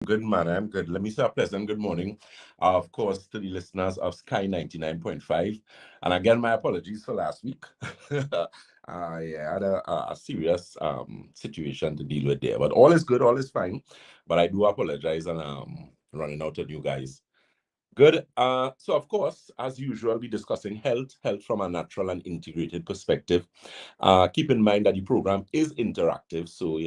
Good, man. I'm good. Let me say a pleasant good morning, of course, to the listeners of Sky 99.5. And again, my apologies for last week. I had a serious situation to deal with there, but all is good, all is fine. But I do apologize and running out on you guys. Good. So, of course, as usual, we're discussing health from a natural and integrated perspective. Keep in mind that the program is interactive, so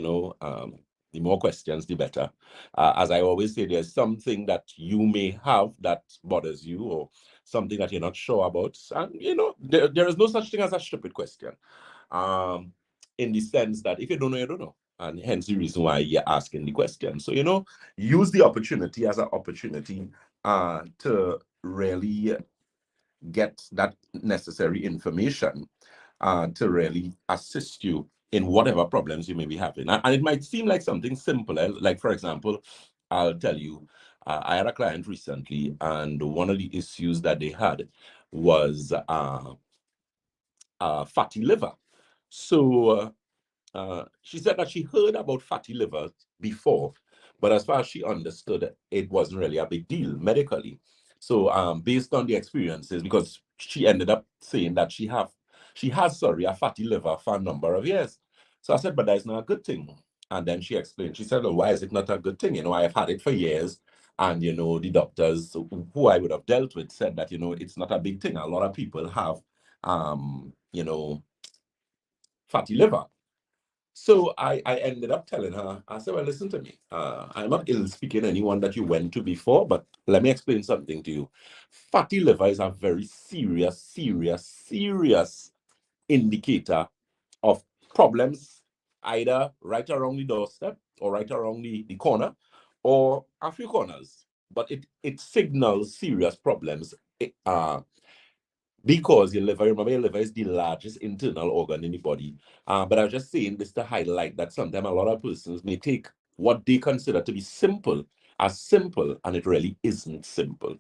the more questions, the better. As I always say, there's something that you may have that bothers you, or something that you're not sure about, and there is no such thing as a stupid question. Um, in the sense that if you don't know, you don't know, and hence the reason why you're asking the question. So use the opportunity as an opportunity to really get that necessary information to really assist you in whatever problems you may be having. And it might seem like something simple, like, for example, I'll tell you, I had a client recently, and one of the issues that they had was fatty liver. So she said that she heard about fatty liver before, but as far as she understood, it wasn't really a big deal medically. So based on the experiences, because she ended up saying that she has, sorry, a fatty liver for a number of years. So I said, but that's not a good thing. And then she explained, she said, well, why is it not a good thing? I've had it for years. And, the doctors who I would have dealt with said that, it's not a big thing. A lot of people have, fatty liver. So I ended up telling her, I said, well, listen to me. I'm not ill speaking anyone that you went to before, but let me explain something to you. Fatty liver is a very serious indicator of problems, either right around the doorstep or right around the corner or a few corners. But it signals serious problems. Because your liver, remember, your liver is the largest internal organ in the body. But I was just saying this to highlight that sometimes a lot of persons may take what they consider to be simple as simple, and it really isn't simple.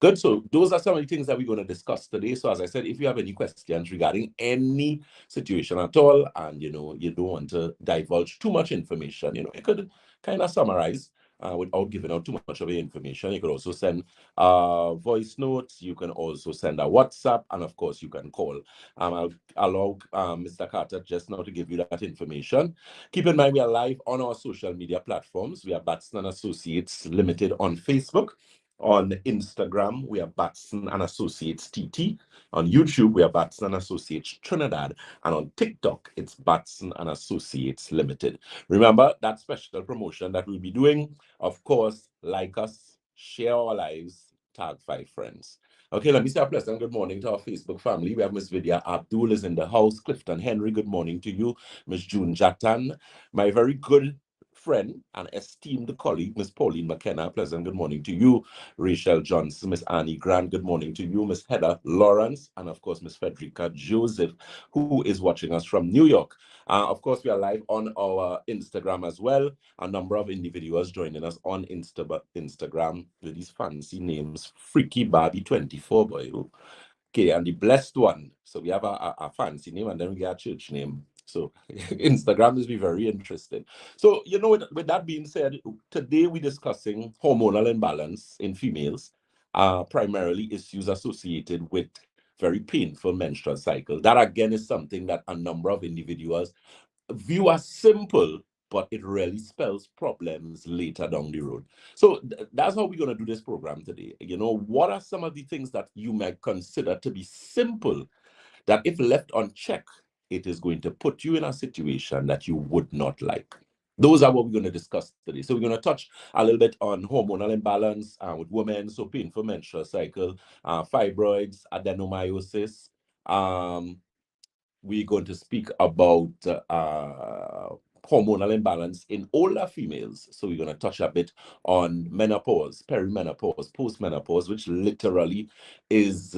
Good. So those are some of the things that we're going to discuss today. So as I said, if you have any questions regarding any situation at all, and you don't want to divulge too much information, you could kind of summarize without giving out too much of the information. You could also send voice notes. You can also send a WhatsApp, and of course you can call. I'll allow Mr. Carter just now to give you that information. Keep in mind we are live on our social media platforms. We are Batson and Associates Limited on Facebook. On Instagram, we are Batson and Associates TT. On YouTube, we are Batson and Associates Trinidad. And on TikTok, it's Batson and Associates Limited. Remember that special promotion that we'll be doing. Of course, like us, share our lives, tag 5 friends. Okay, let me say a pleasant good morning to our Facebook family. We have Miss Vidya Abdul is in the house. Clifton Henry, good morning to you. Miss June Jatan, my very good friend and esteemed colleague, Miss Pauline McKenna. Pleasant good morning to you. Rachel Johnson, Miss Annie Grant, good morning to you. Miss Heather Lawrence, and of course, Miss Frederica Joseph, who is watching us from New York. Of course, we are live on our Instagram as well. A number of individuals joining us on Instagram with these fancy names. Freaky Barbie 24, boy. Okay, and the blessed one. So we have a fancy name, and then we get a church name. So Instagram is be very interesting. So, with that being said, today we're discussing hormonal imbalance in females, primarily issues associated with very painful menstrual cycle. That again is something that a number of individuals view as simple, but it really spells problems later down the road. So that's how we're going to do this program today. What are some of the things that you might consider to be simple that if left unchecked, it is going to put you in a situation that you would not like? Those are what we're going to discuss today. So we're going to touch a little bit on hormonal imbalance with women, so painful menstrual cycle, fibroids, adenomyosis. We're going to speak about hormonal imbalance in older females. So we're going to touch a bit on menopause, perimenopause, postmenopause, which literally is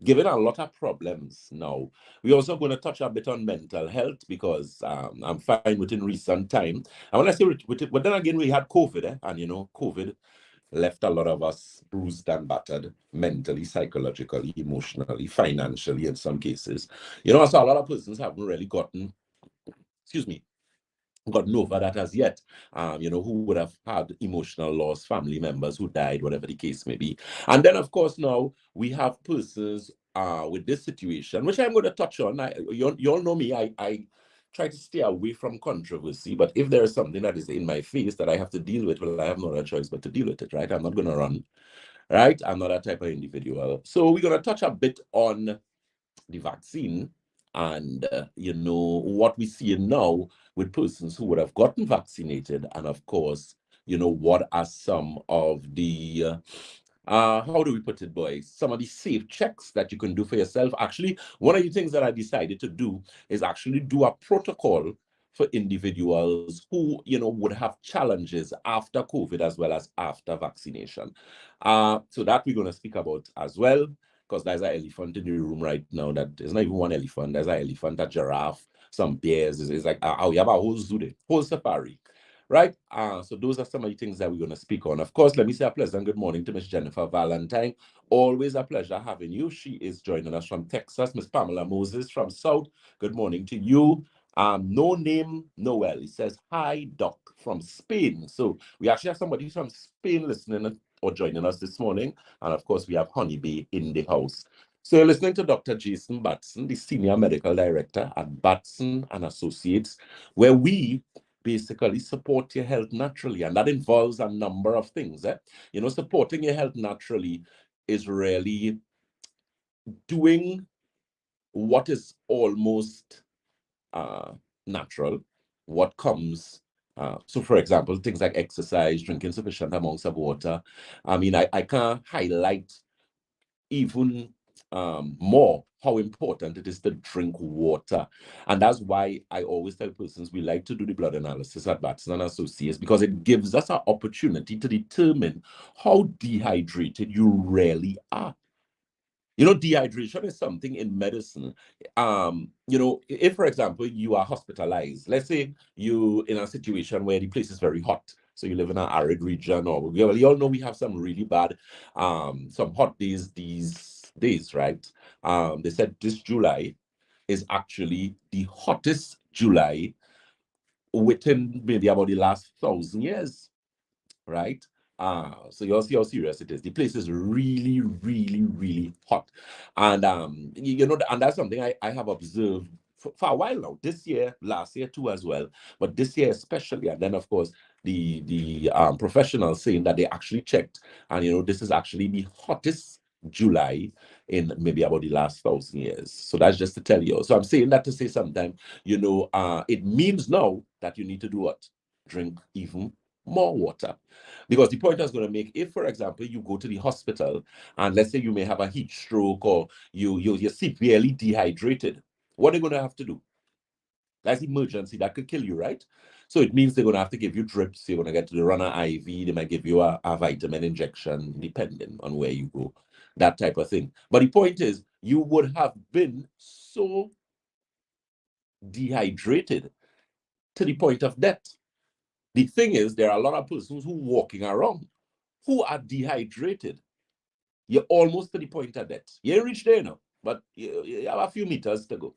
giving a lot of problems now. We're also going to touch a bit on mental health because I'm finding within recent time, and when I say but then again, we had COVID, and COVID left a lot of us bruised and battered mentally, psychologically, emotionally, financially in some cases. So a lot of persons haven't really gotten, excuse me, gotten over that as yet, who would have had emotional loss, family members who died, whatever the case may be. And then, of course, now we have persons with this situation, which I'm going to touch on. You all know me, I try to stay away from controversy, but if there is something that is in my face that I have to deal with, well, I have no other choice but to deal with it, right? I'm not going to run, right? I'm not that type of individual. So we're going to touch a bit on the vaccine and what we see now with persons who would have gotten vaccinated, and of course, what are some of the how do we put it, boys, some of the safe checks that you can do for yourself. Actually, one of the things that I decided to do is actually do a protocol for individuals who would have challenges after COVID as well as after vaccination. So that we're going to speak about as well, because there's an elephant in the room right now. That there's not even one elephant. There's an elephant, a giraffe, some bears. It's like we have a whole zoo there, whole safari, right? So those are some of the things that we're going to speak on. Of course, let me say a pleasant good morning to Miss Jennifer Valentine. Always a pleasure having you. She is joining us from Texas. Miss Pamela Moses from South. Good morning to you. No name Noel. He says, hi, Doc, from Spain. So we actually have somebody from Spain listening or joining us this morning. And of course, we have Honeybee in the house. So you're listening to Dr. Jason Batson, the Senior Medical Director at Batson and Associates, where we basically support your health naturally. And that involves a number of things. Supporting your health naturally is really doing what is almost natural, what comes. So, for example, things like exercise, drinking sufficient amounts of water. I mean, I can't highlight even more how important it is to drink water. And that's why I always tell persons we like to do the blood analysis at Batson and Associates, because it gives us an opportunity to determine how dehydrated you really are. Dehydration is something in medicine. If, for example, you are hospitalized, let's say you in a situation where the place is very hot. So you live in an arid region, or you all know we have some really bad, some hot days these days, right? They said this July is actually the hottest July within maybe about the last 1,000 years, right? So you'll see how serious it is. The place is really, really, really hot. And and that's something I have observed for a while now. This year, last year too as well, but this year especially. And then of course the professionals saying that they actually checked, and this is actually the hottest July in maybe about the last 1,000 years. So that's just to tell you. So I'm saying that to say sometime, it means now that you need to do what? Drink even more water. Because the point I was going to make, if, for example, you go to the hospital and let's say you may have a heat stroke or you're severely dehydrated, what are they going to have to do? That's emergency. That could kill you, right? So it means they're going to have to give you drips. You're going to get to the runner IV. They might give you a vitamin injection, depending on where you go, that type of thing. But the point is, you would have been so dehydrated to the point of death. The thing is, there are a lot of persons who are walking around who are dehydrated. You're almost to the point of death. You ain't reached there now, but you have a few meters to go.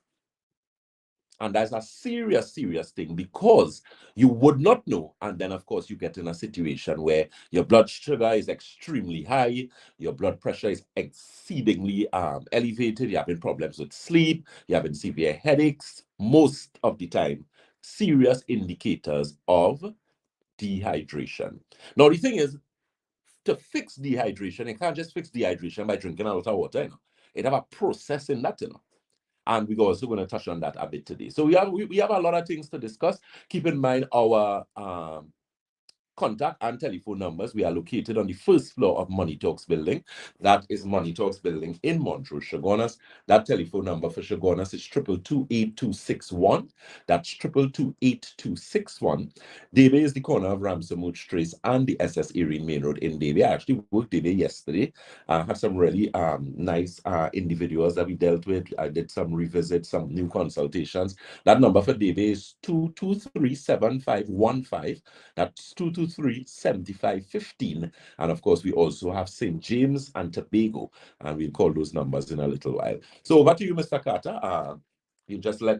And that's a serious, serious thing, because you would not know. And then, of course, you get in a situation where your blood sugar is extremely high, your blood pressure is exceedingly elevated, you're having problems with sleep, you're having severe headaches, most of the time. Serious indicators of dehydration. Now, the thing is, to fix dehydration, you can't just fix dehydration by drinking a lot of water. It have a process in that, and we're also going to touch on that a bit today. So we have a lot of things to discuss. Keep in mind our contact and telephone numbers. We are located on the first floor of Money Talks building. That is Money Talks building in Montrose, Chaguanas. That telephone number for Chaguanas is 222-8261. That's 222-8261. Davie is the corner of Ramsey Trace and the SS Erin Main Road in Davie. I actually worked Davie yesterday. Had some really nice individuals that we dealt with. I did some revisits, some new consultations. That number for Davie is 223-7515. That's 223-7515. And of course, we also have St. James and Tobago, and we'll call those numbers in a little while. So over to you, Mr. Carter. You just let...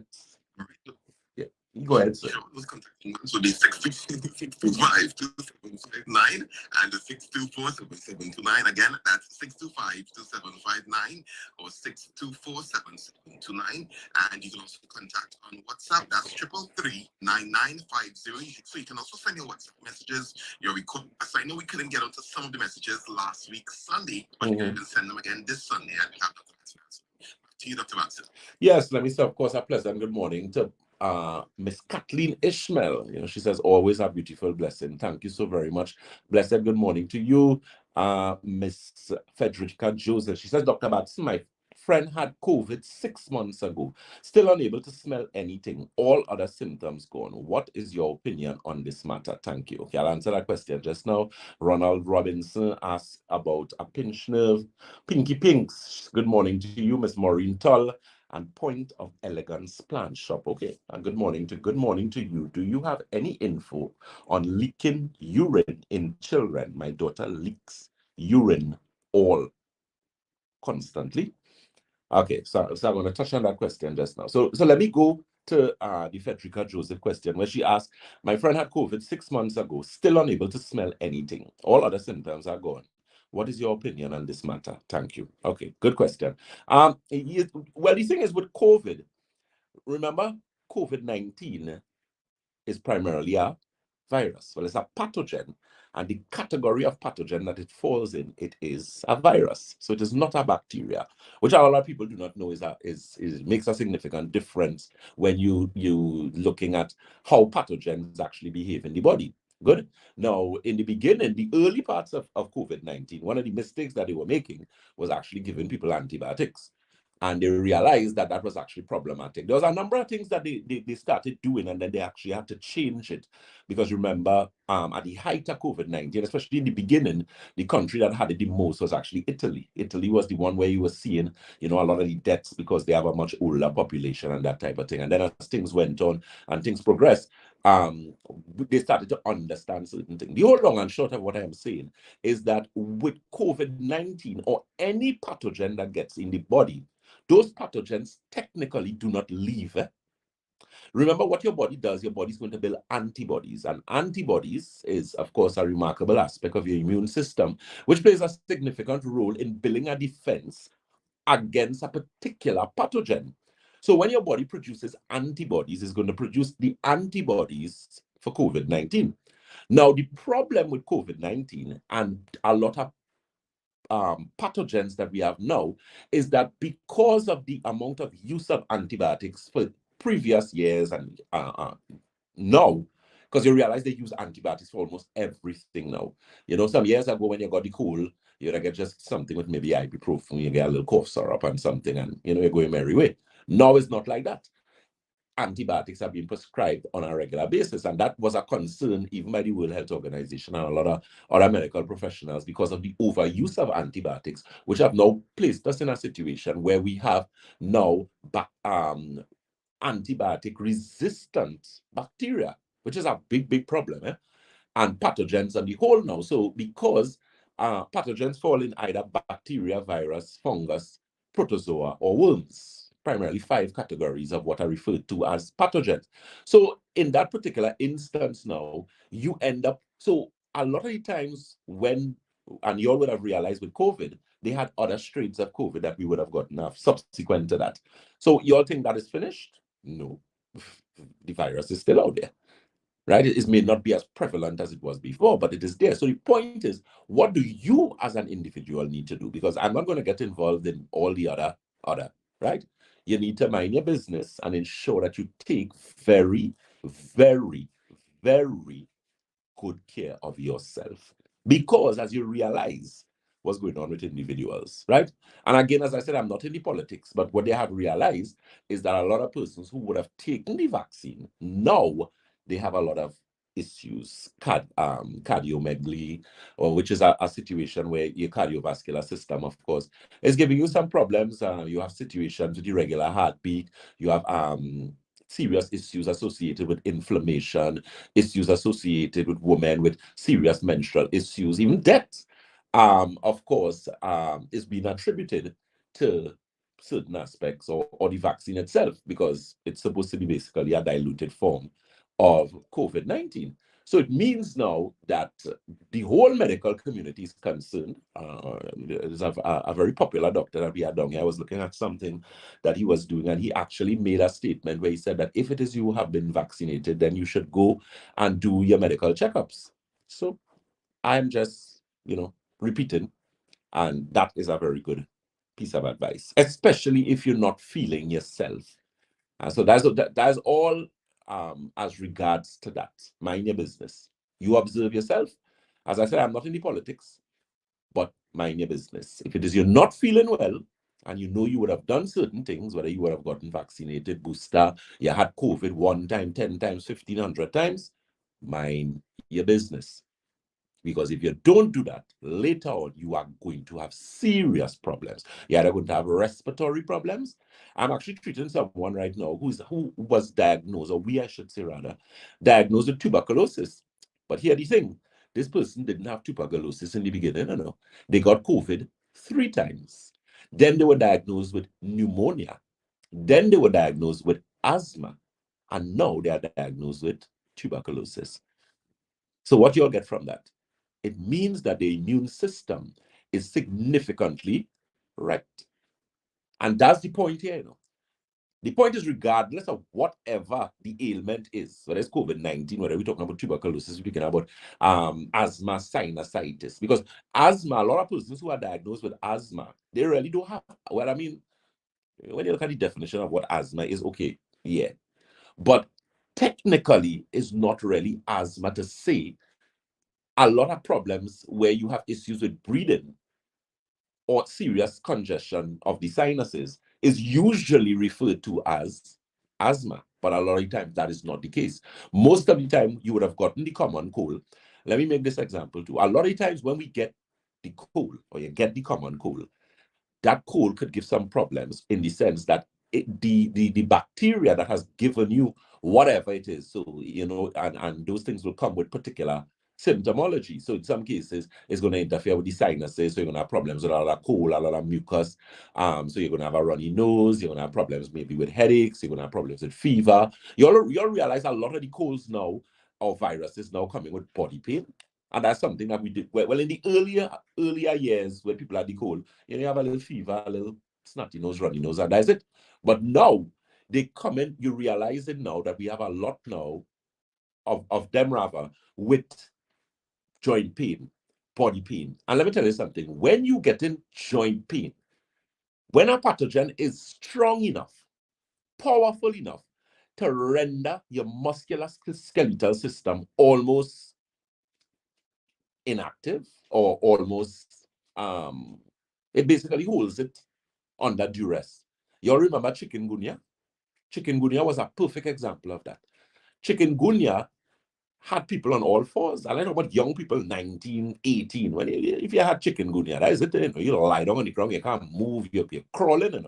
Yeah. Go ahead, sir. Those contact numbers would be 625-2759 and 624-7729. Again, that's 625-2759 or 624-7729. And you can also contact on WhatsApp. That's 333-9950. So you can also send your WhatsApp messages, your requests. I know we couldn't get onto some of the messages last week, Sunday, but you can send them again this Sunday and have Dr. Batson answer. Back to you, Dr. Batson. Yes, let me say, of course, a pleasant good morning to Miss Kathleen Ishmael. You know, she says, always a beautiful blessing. Thank you so very much. Blessed good morning to you, Miss Frederica Joseph. She says, Dr. Batson, my friend had COVID 6 months ago, still unable to smell anything, all other symptoms gone. What is your opinion on this matter? Thank you. Okay, I'll answer that question just now. Ronald Robinson asked about a pinched nerve. Pinky Pinks, good morning to you, Miss Maureen Tull and Point of Elegance Plant Shop. Okay, and good morning to you. Do you have any info on leaking urine in children? My daughter leaks urine all constantly. Okay, so I'm going to touch on that question just now. So let me go to the Frederica Joseph question where she asked, my friend had COVID 6 months ago, still unable to smell anything. All other symptoms are gone. What is your opinion on this matter? Thank you. Okay, good question. Well, the thing is with COVID, remember, COVID-19 is primarily a virus. Well, it's a pathogen, and the category of pathogen that it falls in, it is a virus. So it is not a bacteria, which a lot of people do not know is makes a significant difference when you looking at how pathogens actually behave in the body. Good. Now, in the beginning, the early parts of COVID-19, one of the mistakes that they were making was actually giving people antibiotics. And they realized that that was actually problematic. There was a number of things that they started doing, and then they actually had to change it. Because remember, at the height of COVID-19, especially in the beginning, the country that had it the most was actually Italy. Italy was the one where you were seeing, a lot of the deaths because they have a much older population and that type of thing. And then as things went on and things progressed, they started to understand certain things. The whole long and short of what I am saying is that with COVID-19 or any pathogen that gets in the body, those pathogens technically do not leave. Remember what your body does. Your body's going to build antibodies. And antibodies is, of course, a remarkable aspect of your immune system, which plays a significant role in building a defense against a particular pathogen. So when your body produces antibodies, it's going to produce the antibodies for COVID-19. Now, the problem with COVID-19 and a lot of pathogens that we have now is that because of the amount of use of antibiotics for previous years and now, because you realize they use antibiotics for almost everything now. Some years ago when you got the cold, you'd get just something with maybe ibuprofen, you get a little cough syrup and something, and you're going merry way. Now it's not like that. Antibiotics are being prescribed on a regular basis. And that was a concern even by the World Health Organization and a lot of other medical professionals because of the overuse of antibiotics, which have now placed us in a situation where we have now antibiotic resistant bacteria, which is a big, big problem, and pathogens on the whole now. So because pathogens fall in either bacteria, virus, fungus, protozoa, or worms, primarily 5 categories of what are referred to as pathogens. So in that particular instance now, you end up, so a lot of the times when, and you all would have realized with COVID, they had other strains of COVID that we would have gotten subsequent to that. So you all think that is finished? No. The virus is still out there, right? It may not be as prevalent as it was before, but it is there. So the point is, what do you as an individual need to do? Because I'm not going to get involved in all the other, right? You need to mind your business and ensure that you take very, very, very good care of yourself. Because as you realize what's going on with individuals, right? And again, as I said, I'm not in the politics, but what they have realized is that a lot of persons who would have taken the vaccine, now they have a lot of issues, cardiomegaly, or which is a situation where your cardiovascular system, of course, is giving you some problems. You have situations with irregular heartbeat. You have serious issues associated with inflammation, issues associated with women with serious menstrual issues, even death, of course, is being attributed to certain aspects or the vaccine itself, because it's supposed to be basically a diluted form of COVID-19. So it means now that the whole medical community is concerned. There's a very popular doctor that we had down here. I was looking at something that he was doing, and he actually made a statement where he said that if it is you who have been vaccinated, then you should go and do your medical checkups. So I'm just, repeating, and that is a very good piece of advice, especially if you're not feeling yourself. So that's all as regards to that. Mind your business. You observe yourself. As I said, I'm not in the politics, but mind your business. If it is you're not feeling well, and you know you would have done certain things, whether you would have gotten vaccinated, booster, you had COVID 1 time, 10 times, 1,500 times, mind your business. Because if you don't do that, later on, you are going to have serious problems. You're either going to have respiratory problems. I'm actually treating someone right now who was diagnosed, or we, I should say rather, diagnosed with tuberculosis. But here the thing, this person didn't have tuberculosis in the beginning, They got COVID 3 times. Then they were diagnosed with pneumonia. Then they were diagnosed with asthma. And now they are diagnosed with tuberculosis. So what you'll get from that? It means that the immune system is significantly wrecked. And that's the point here. The point is, regardless of whatever the ailment is, whether it's COVID-19, whether we're talking about tuberculosis, we're talking about asthma, sinusitis, because asthma, a lot of persons who are diagnosed with asthma, they really don't have, well, I mean, when you look at the definition of what asthma is, okay, yeah. But technically, it's not really asthma to say. A lot of problems where you have issues with breathing or serious congestion of the sinuses is usually referred to as asthma. But a lot of times that is not the case. Most of the time, you would have gotten the common cold. Let me make this example too. A lot of times when we get the cold, or you get the common cold, that cold could give some problems in the sense that the bacteria that has given you whatever it is, so and those things will come with particular symptomology. So in some cases it's going to interfere with the sinuses, so you're going to have problems with a lot of cold, a lot of mucus. So you're going to have a runny nose, you're going to have problems maybe with headaches, you're going to have problems with fever. You'll realize a lot of the colds now, or viruses now, coming with body pain. And that's something that we did well in the earlier years, when people had the cold. You have a little fever, a little snotty nose, runny nose, and that's it. But now they come in, you realize it now that we have a lot now of them rather with joint pain, body pain. And let me tell you something, when you get in joint pain, when a pathogen is strong enough, powerful enough to render your muscular skeletal system almost inactive, or almost it basically holds it under duress. You all remember chikungunya? Chikungunya was a perfect example of that. Chikungunya had people on all fours. And I know about young people, 19, 18. If you had chikungunya, that is it. You lie down on the ground, you can't move, you're crawling.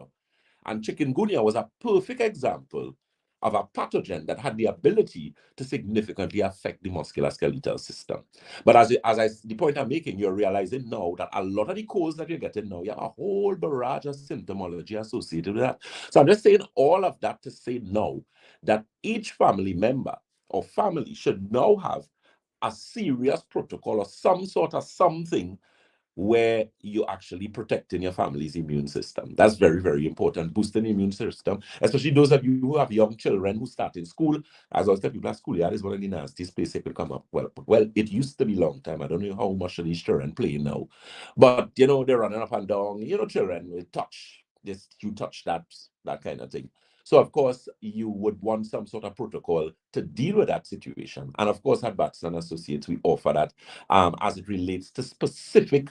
And chikungunya was a perfect example of a pathogen that had the ability to significantly affect the musculoskeletal system. But the point I'm making, you're realizing now that a lot of the colds that you're getting now, you have a whole barrage of symptomology associated with that. So I'm just saying all of that to say now that each family member or family should now have a serious protocol or some sort of something where you're actually protecting your family's immune system. That's very, very important. Boosting the immune system, especially those of you who have young children who start in school. As I was telling people at schoolyard is one of the nastiest places it could come up. Well, it used to be long time. I don't know how much of these children play now. But they're running up and down, children will touch this, you touch that kind of thing. So, of course, you would want some sort of protocol to deal with that situation. And of course, at Batson Associates, we offer that as it relates to specific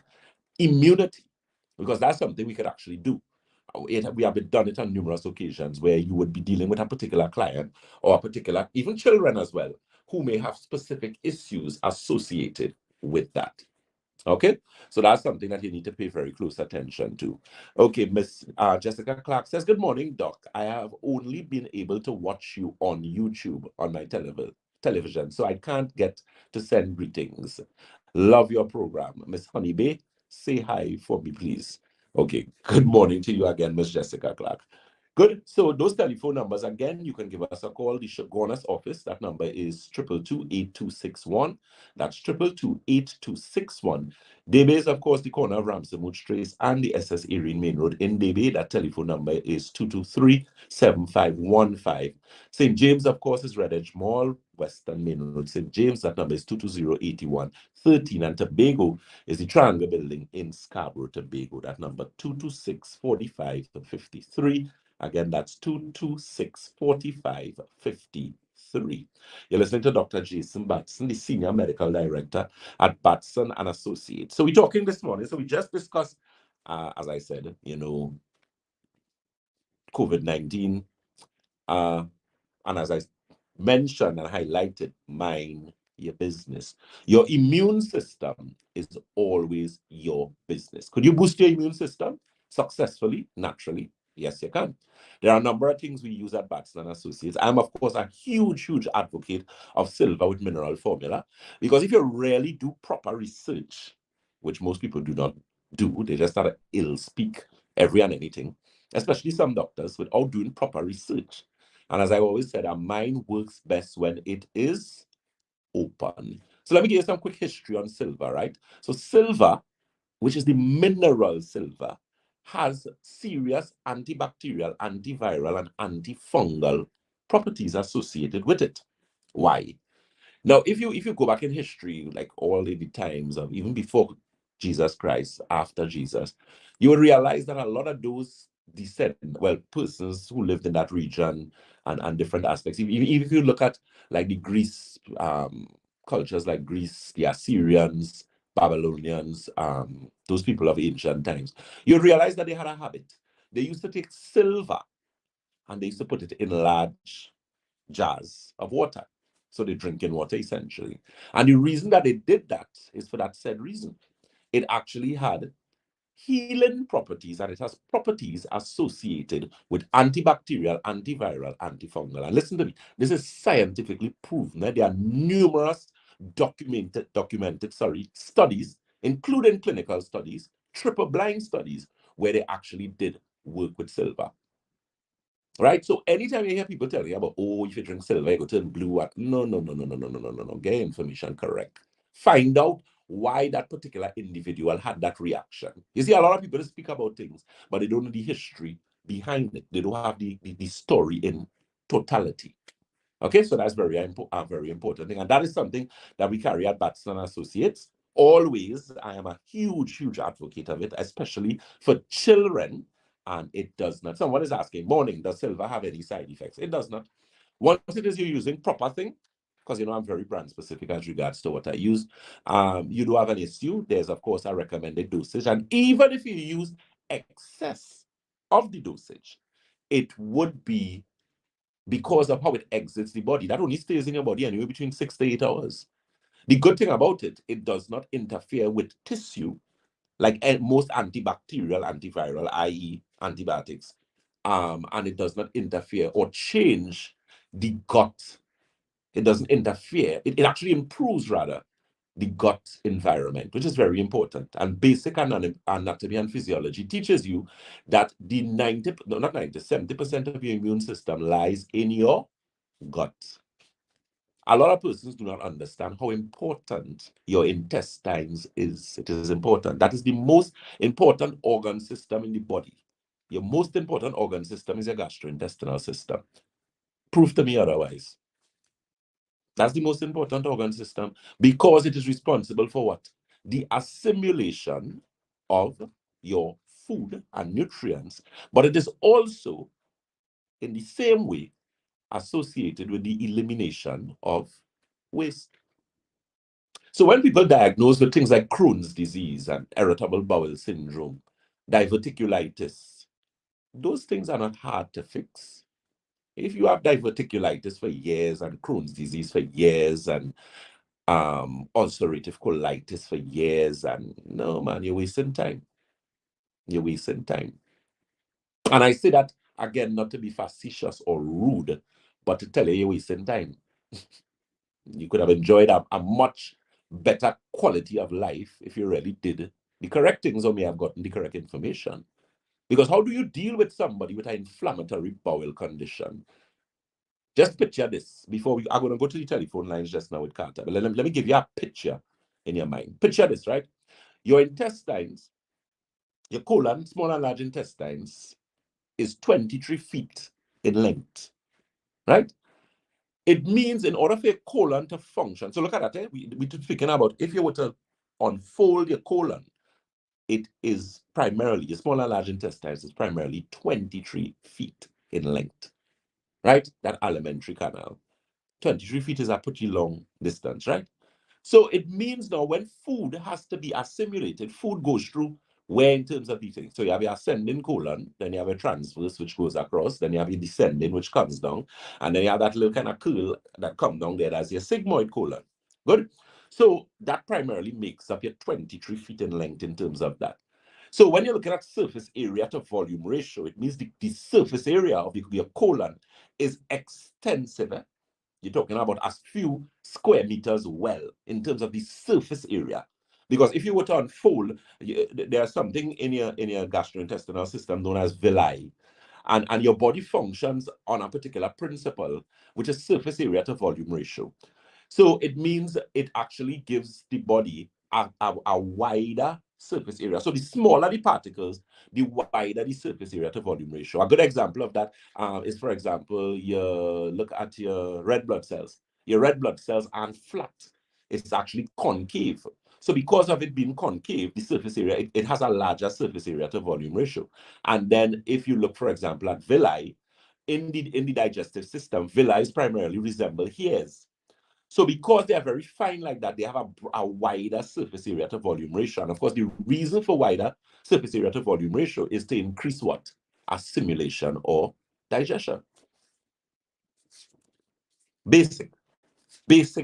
immunity, because that's something we could actually do. We have done it on numerous occasions where you would be dealing with a particular client or a particular, even children as well, who may have specific issues associated with that. Okay, so that's something that you need to pay very close attention to. Okay, Miss Jessica Clark says, good morning, Doc. I have only been able to watch you on YouTube on my television, so I can't get to send greetings. Love your program. Miss Honeybay, say hi for me, please. Okay. Good morning to you again, Miss Jessica Clark. Good. So those telephone numbers, again, you can give us a call. The Goner's office, that number is 222-8261. That's 222-8261. Debe is, of course, the corner of Ramsey Trace and the SS Erin Main Road in Debe. That telephone number is 223-7515. St. James, of course, is Red Edge Mall, Western Main Road, St. James. That number is 220-8113. And Tobago is the Triangle Building in Scarborough, Tobago. That number 226-4553. Again, that's 226-4553. You're listening to Dr. Jason Batson, the Senior Medical Director at Batson and Associates. So we're talking this morning. So we just discussed, as I said, COVID-19. And as I mentioned and highlighted, mind your business. Your immune system is always your business. Could you boost your immune system successfully, naturally? Yes, you can. There are a number of things we use at Batson and Associates. I'm, of course, a huge, huge advocate of silver with mineral formula, because if you really do proper research, which most people do not do, they just start to ill speak every and anything, especially some doctors, without doing proper research. And as I always said, our mind works best when it is open. So let me give you some quick history on silver, right? So silver, which is the mineral silver, has serious antibacterial, antiviral, and antifungal properties associated with it. Why? Now, if you go back in history, like all the times of even before Jesus Christ, after Jesus, you will realize that a lot of those persons who lived in that region and different aspects. If you look at like the Greece cultures, like Greece, the Assyrians, Babylonians, those people of ancient times, you realize that they had a habit. They used to take silver and they used to put it in large jars of water. So they drink in water essentially. And the reason that they did that is for that said reason. It actually had healing properties, and it has properties associated with antibacterial, antiviral, antifungal. And listen to me, this is scientifically proven. There are numerous documented studies, including clinical studies, triple blind studies, where they actually did work with silver. Right? So anytime you hear people telling you about, oh, if you drink silver, you go turn blue. No, no, no, no, no, no, no, no, no, no. Get information correct. Find out why that particular individual had that reaction. You see, a lot of people speak about things, but they don't know the history behind it. They don't have the story in totality. Okay, so that's very important thing. And that is something that we carry at Batson Associates. Always, I am a huge, huge advocate of it, especially for children. And it does not. Someone is asking, morning, does silver have any side effects? It does not. Once it is you're using proper thing, because I'm very brand specific as regards to what I use, you do have an issue. There's, of course, a recommended dosage. And even if you use excess of the dosage, it would be because of how it exits the body. That only stays in your body anyway between 6 to 8 hours. The good thing about it, it does not interfere with tissue like most antibacterial, antiviral, i.e. antibiotics. And it does not interfere or change the gut. It doesn't interfere. It actually improves, rather, the gut environment, which is very important. And basic anatomy and physiology teaches you that the 70% of your immune system lies in your gut. A lot of persons do not understand how important your intestines is. It is important. That is the most important organ system in the body. Your most important organ system is your gastrointestinal system. Prove to me otherwise. That's the most important organ system because it is responsible for what? The assimilation of your food and nutrients, but it is also in the same way associated with the elimination of waste. So when people diagnose with things like Crohn's disease and irritable bowel syndrome, diverticulitis, those things are not hard to fix. If you have diverticulitis for years and Crohn's disease for years and ulcerative colitis for years, and no, man, you're wasting time. You're wasting time. And I say that again, not to be facetious or rude, but to tell you you're wasting time. You could have enjoyed a much better quality of life if you really did the correct things or may have gotten the correct information. Because how do you deal with somebody with an inflammatory bowel condition? Just picture this before I'm going to go to the telephone lines just now with Carter. But let me give you a picture in your mind. Picture this, right? Your intestines, your colon, small and large intestines, is 23 feet in length, right? It means in order for your colon to function, so look at that, we're speaking about if you were to unfold your colon, it is primarily, your small and large intestines is primarily 23 feet in length, right? That alimentary canal. 23 feet is a pretty long distance, right? So it means now when food has to be assimilated, food goes through where in terms of eating. So you have your ascending colon, then you have a transverse which goes across, then you have your descending which comes down, and then you have that little kind of curl that comes down there as your sigmoid colon. Good? So that primarily makes up your 23 feet in length in terms of that. So when you're looking at surface area to volume ratio, it means the surface area of your colon is extensive. You're talking about a few square meters well in terms of the surface area. Because if you were to unfold, there's something in your gastrointestinal system known as villi. And your body functions on a particular principle, which is surface area to volume ratio. So it means it actually gives the body a wider surface area. So the smaller the particles, the wider the surface area to volume ratio. A good example of that is, for example, you look at your red blood cells. Your red blood cells aren't flat. It's actually concave. So because of it being concave, the surface area, it has a larger surface area to volume ratio. And then if you look, for example, at villi, in the digestive system, villi primarily resemble hairs. So because they are very fine like that, they have a wider surface area to volume ratio. And of course, the reason for wider surface area to volume ratio is to increase what? Assimilation or digestion. Basic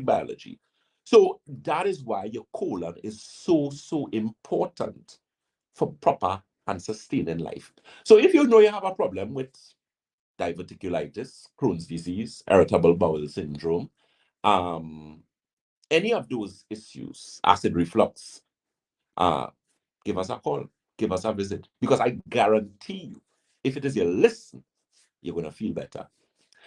biology. So that is why your colon is so important for proper and sustaining life. So if you know you have a problem with diverticulitis, Crohn's disease, irritable bowel syndrome, um, any of those issues, acid reflux, give us a call, give us a visit, because I guarantee you, if it is your listen, you're going to feel better.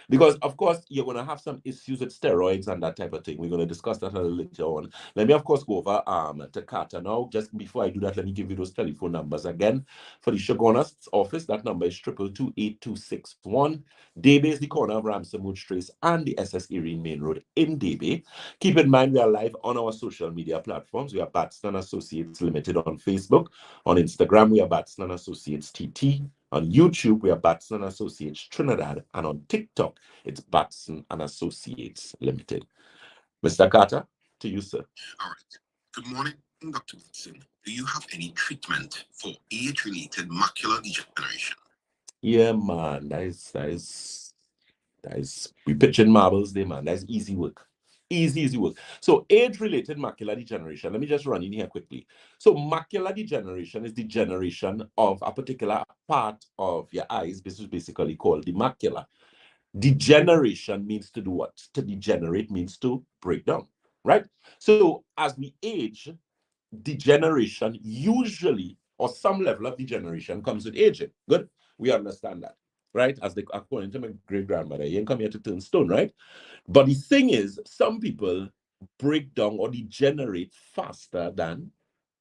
Because, of course, you're going to have some issues with steroids and that type of thing. We're going to discuss that a little later on. Let me, of course, go over to Carter now. Just before I do that, let me give you those telephone numbers again. For the Shogunist's office, that number is 222-8261. Debe is the corner of Ramsey Trace and the SS Erie Main Road in Debe. Keep in mind, we are live on our social media platforms. We are Batson Associates Limited on Facebook. On Instagram, we are Batson Associates TT. On YouTube, we are Batson Associates Trinidad, and on TikTok, it's Batson and Associates Limited. Mr. Carter, to you, sir. All right. Good morning, Dr. Batson. Do you have any treatment for age-related macular degeneration? Yeah, man, we pitching marbles there, man. That's easy work. Easy work. So age-related macular degeneration, let me just run in here quickly. So macular degeneration is degeneration of a particular part of your eyes. This is basically called the macula. Degeneration means to do what? To degenerate means to break down, right? So as we age, degeneration usually, or some level of degeneration comes with aging. Good? We understand that, right? According to my great-grandmother, you ain't come here to turn stone, right? But the thing is, some people break down or degenerate faster than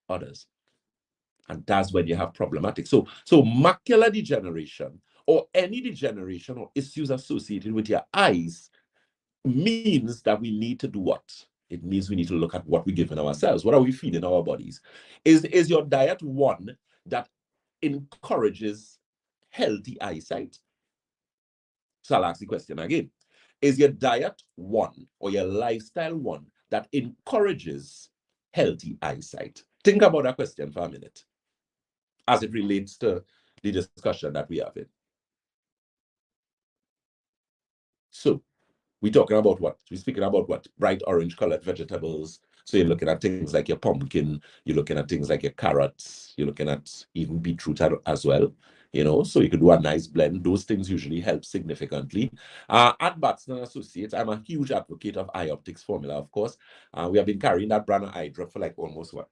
others. And that's when you have problematic. So macular degeneration or any degeneration or issues associated with your eyes means that we need to do what? It means we need to look at what we're giving ourselves. What are we feeding our bodies? Is your diet one that encourages healthy eyesight? So I'll ask the question again. Is your diet one or your lifestyle one that encourages healthy eyesight? Think about that question for a minute as it relates to the discussion that we have in. So we're talking about what? We're speaking about what? Bright orange colored vegetables. So you're looking at things like your pumpkin, you're looking at things like your carrots, you're looking at even beetroot as well. So you could do a nice blend. Those things usually help significantly. At Batson Associates, I'm a huge advocate of Eye Optics formula, of course. We have been carrying that brand of eye drop for like almost what?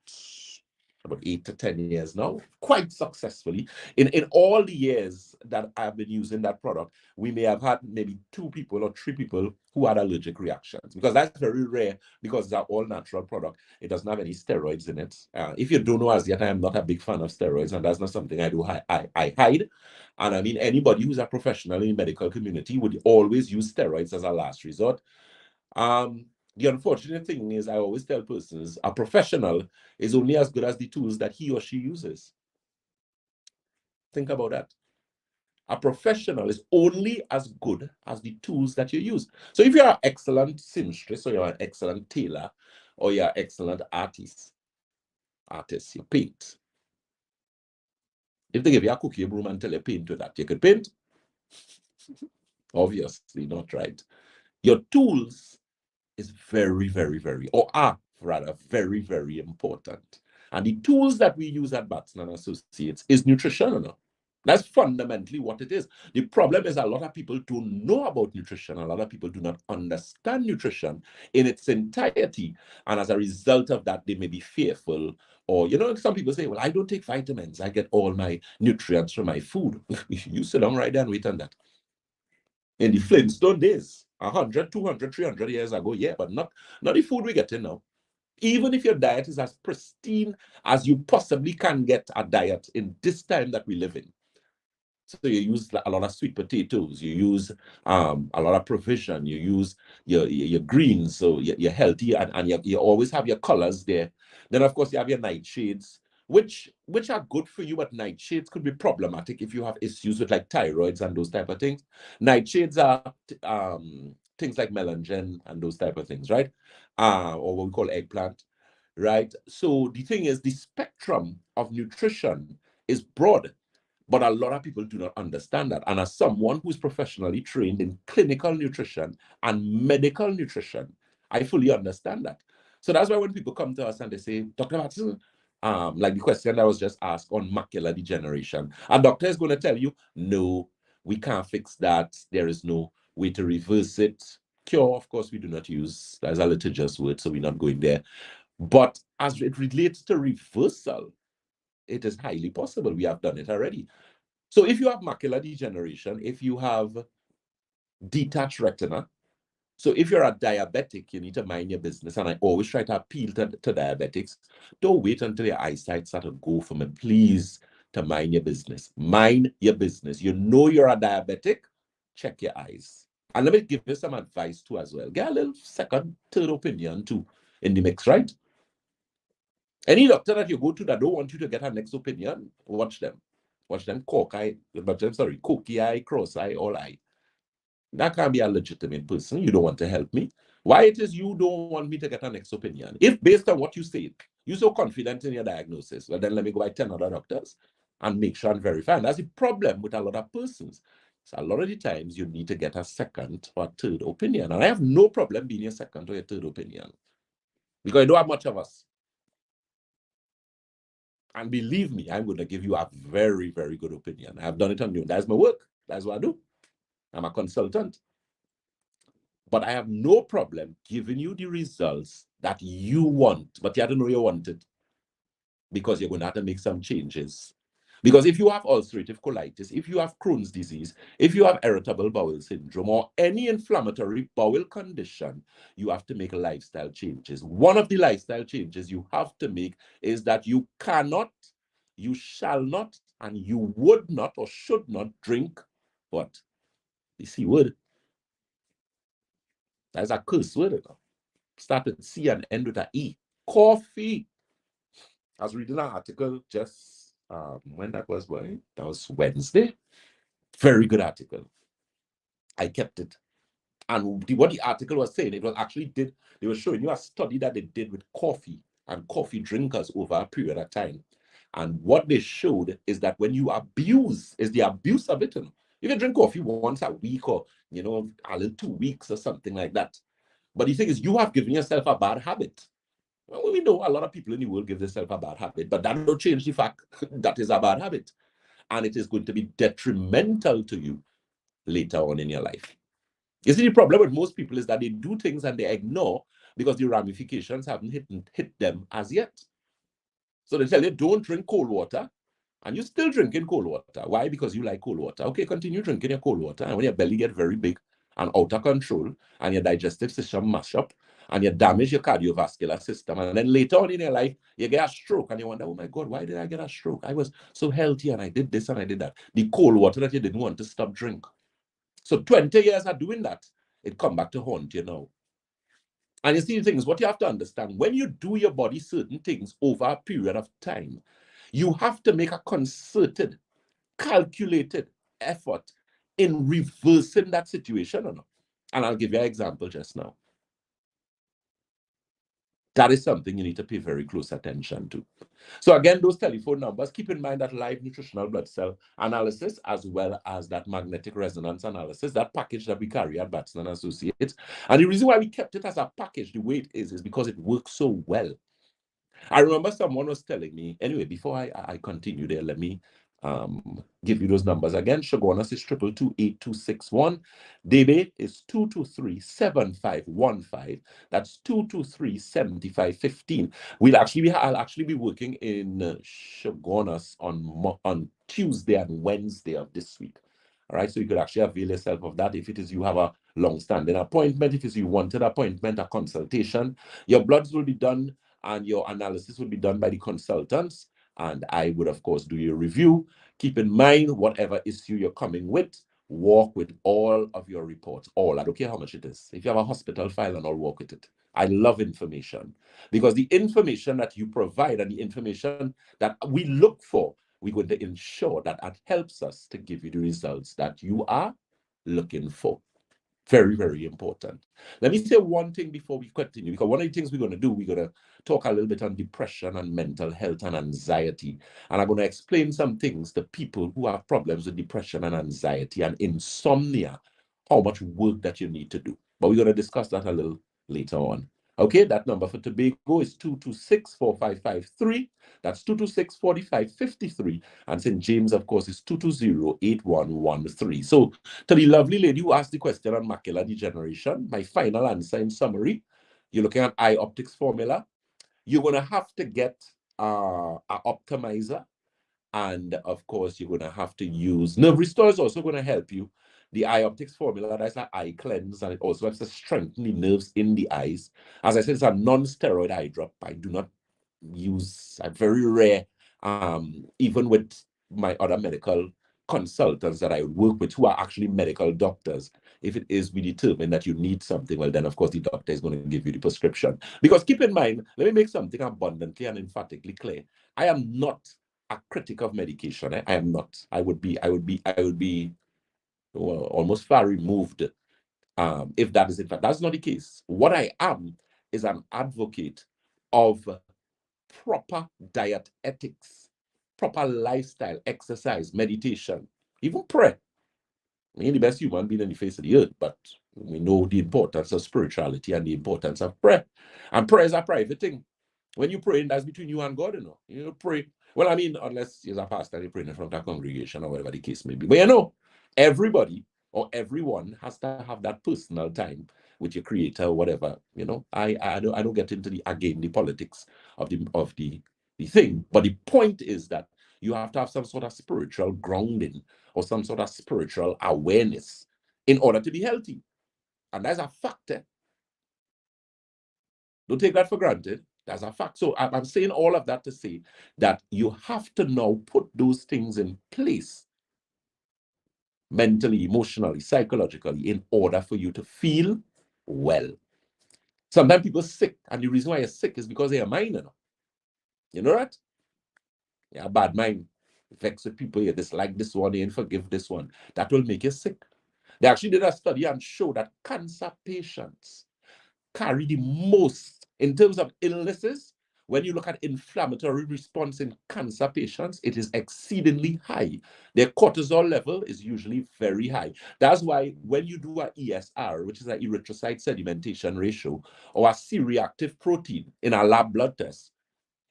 about 8 to 10 years now, quite successfully. In all the years that I've been using that product, we may have had maybe 2 people or 3 people who had allergic reactions, because that's very rare, because it's an all-natural product. It doesn't have any steroids in it. If you don't know as yet, I am not a big fan of steroids, and that's not something I do. I hide. And I mean, anybody who's a professional in the medical community would always use steroids as a last resort. The unfortunate thing is, I always tell persons, a professional is only as good as the tools that he or she uses. Think about that. A professional is only as good as the tools that you use. So if you're an excellent seamstress, or you're an excellent tailor, or you're an excellent artist, you paint. If they give you a cookie broom and tell you paint with that, you could paint? Obviously not, right? Your tools is very, very, very, or are rather very, very important. And the tools that we use at Batson and Associates is nutritional. That's fundamentally what it is. The problem is, a lot of people don't know about nutrition. A lot of people do not understand nutrition in its entirety. And as a result of that, they may be fearful. Or, some people say, well, I don't take vitamins. I get all my nutrients from my food. You sit down right there and wait on that. In the Flintstone days, 100, 200, 300 years ago, yeah, but not the food we get in now. Even if your diet is as pristine as you possibly can get a diet in this time that we live in. So you use a lot of sweet potatoes, you use a lot of provision, you use your greens, so you're healthy, and you always have your colors there. Then, of course, you have your nightshades, which are good for you, but nightshades could be problematic if you have issues with like thyroids and those type of things. Nightshades are things like melangen and those type of things, right? Or what we call eggplant, right? So the thing is, the spectrum of nutrition is broad, but a lot of people do not understand that. And as someone who's professionally trained in clinical nutrition and medical nutrition, I fully understand that. So that's why when people come to us and they say, Dr. Batson, like the question that was just asked on macular degeneration, a doctor is going to tell you, no, we can't fix that. There is no way to reverse it. Cure, of course, we do not use. That's a litigious word, so we're not going there. But as it relates to reversal, it is highly possible. We have done it already. So if you have macular degeneration, if you have detached retina, so if you're a diabetic, you need to mind your business. And I always try to appeal to diabetics. Don't wait until your eyesight starts to go from it. Please, to mind your business. Mind your business. You know you're a diabetic, check your eyes. And let me give you some advice too as well. Get a little second, third opinion too in the mix, right? Any doctor that you go to that don't want you to get a next opinion, watch them. Watch them cookie eye, cross eye, all eye. That can't be a legitimate person. You don't want to help me. Why it is you don't want me to get an next opinion? If based on what you say, you're so confident in your diagnosis, well, then let me go by 10 other doctors and make sure and verify. And that's the problem with a lot of persons. So a lot of the times you need to get a second or third opinion. And I have no problem being your second or your third opinion, because I don't have much of us. And believe me, I'm going to give you a very, very good opinion. I've done it on you. That's my work. That's what I do. I'm a consultant. But I have no problem giving you the results that you want, but you have to know you want it, because you're going to have to make some changes. Because if you have ulcerative colitis, if you have Crohn's disease, if you have irritable bowel syndrome, or any inflammatory bowel condition, you have to make lifestyle changes. One of the lifestyle changes you have to make is that you cannot, you shall not, and you would not or should not drink what? The C word. That's a curse word. Start with C and end with an E. Coffee. I was reading an article just when that was, boy, that was Wednesday. Very good article. I kept it. And what the article was saying, it was actually they were showing you a study that they did with coffee and coffee drinkers over a period of time. And what they showed is that when you abuse, is the abuse of it. You can drink coffee once a week, or, a little 2 weeks or something like that. But the thing is, you have given yourself a bad habit. Well, we know a lot of people in the world give themselves a bad habit, but that don't change the fact that is a bad habit. And it is going to be detrimental to you later on in your life. You see, the problem with most people is that they do things and they ignore because the ramifications haven't hit them as yet. So they tell you don't drink cold water, and you're still drinking cold water. Why? Because you like cold water. Okay, continue drinking your cold water, and when your belly get very big and out of control, and your digestive system mash up, and you damage your cardiovascular system, and then later on in your life, you get a stroke, and you wonder, oh my God, why did I get a stroke? I was so healthy, and I did this, and I did that. The cold water that you didn't want to stop drink. So 20 years of doing that, it come back to haunt you now. And you see the things, what you have to understand, when you do your body certain things over a period of time, you have to make a concerted, calculated effort in reversing that situation or not. And I'll give you an example just now. That is something you need to pay very close attention to. So again, those telephone numbers, keep in mind that live nutritional blood cell analysis, as well as that magnetic resonance analysis, that package that we carry at Batson and Associates. And the reason why we kept it as a package the way it is because it works so well. I remember someone was telling me, anyway, before I continue there, let me give you those numbers again. Shogunas is 2228261. Debe is 2237515. That's 2237515. I'll actually be working in Shogunas on Tuesday and Wednesday of this week. All right, so you could actually avail yourself of that if it is you have a long-standing appointment, if it is you wanted appointment, a consultation. Your bloods will be done and your analysis will be done by the consultants. And I would, of course, do your review. Keep in mind, whatever issue you're coming with, walk with all of your reports. All. I don't care how much it is. If you have a hospital file, and I'll walk with it. I love information because the information that you provide and the information that we look for, we're going to ensure that it helps us to give you the results that you are looking for. Very, very important. Let me say one thing before we continue, because one of the things we're going to do, we're going to talk a little bit on depression and mental health and anxiety. And I'm going to explain some things to people who have problems with depression and anxiety and insomnia, how much work that you need to do. But we're going to discuss that a little later on. Okay, that number for Tobago is 226-4553. That's 226-4553. And St. James, of course, is 220-8113. So to the lovely lady who asked the question on macular degeneration, my final answer in summary, you're looking at eye optics formula. You're going to have to get an optimizer. And of course, you're going to have to use Nerve Restore is also going to help you. The eye optics formula, that's an eye cleanse, and it also helps to strengthen the nerves in the eyes. As I said, it's a non-steroid eye drop. I do not use, I'm very rare, even with my other medical consultants that I work with who are actually medical doctors. If it is we determine that you need something, well, then of course the doctor is going to give you the prescription. Because keep in mind, let me make something abundantly and emphatically clear. I am not a critic of medication. I am not. I would be well, almost far removed if that is in fact. That's not the case. What I am is an advocate of proper diet ethics, proper lifestyle, exercise, meditation, even prayer. We ain't the best human being on the face of the earth, but we know the importance of spirituality and the importance of prayer. And prayer is a private thing. When you pray, that's between you and God, you know. You pray. Well, I mean, unless you're a pastor and you're praying in front of a congregation or whatever the case may be. But you know, everybody or everyone has to have that personal time with your creator or whatever. You know, I don't get into the politics of the thing. But the point is that you have to have some sort of spiritual grounding or some sort of spiritual awareness in order to be healthy. And that's a factor. Don't take that for granted. That's a fact. So I'm saying all of that to say that you have to now put those things in place mentally, emotionally, psychologically, in order for you to feel well. Sometimes people are sick, and the reason why you're sick is because they are mind, you know. You know that? Yeah, bad mind. Vex with people, you dislike this one, you ain't forgive this one. That will make you sick. They actually did a study and showed that cancer patients carry the most in terms of illnesses. When you look at inflammatory response in cancer patients, it is exceedingly high. Their cortisol level is usually very high. That's why when you do an ESR, which is an erythrocyte sedimentation ratio, or a C-reactive protein in a lab blood test,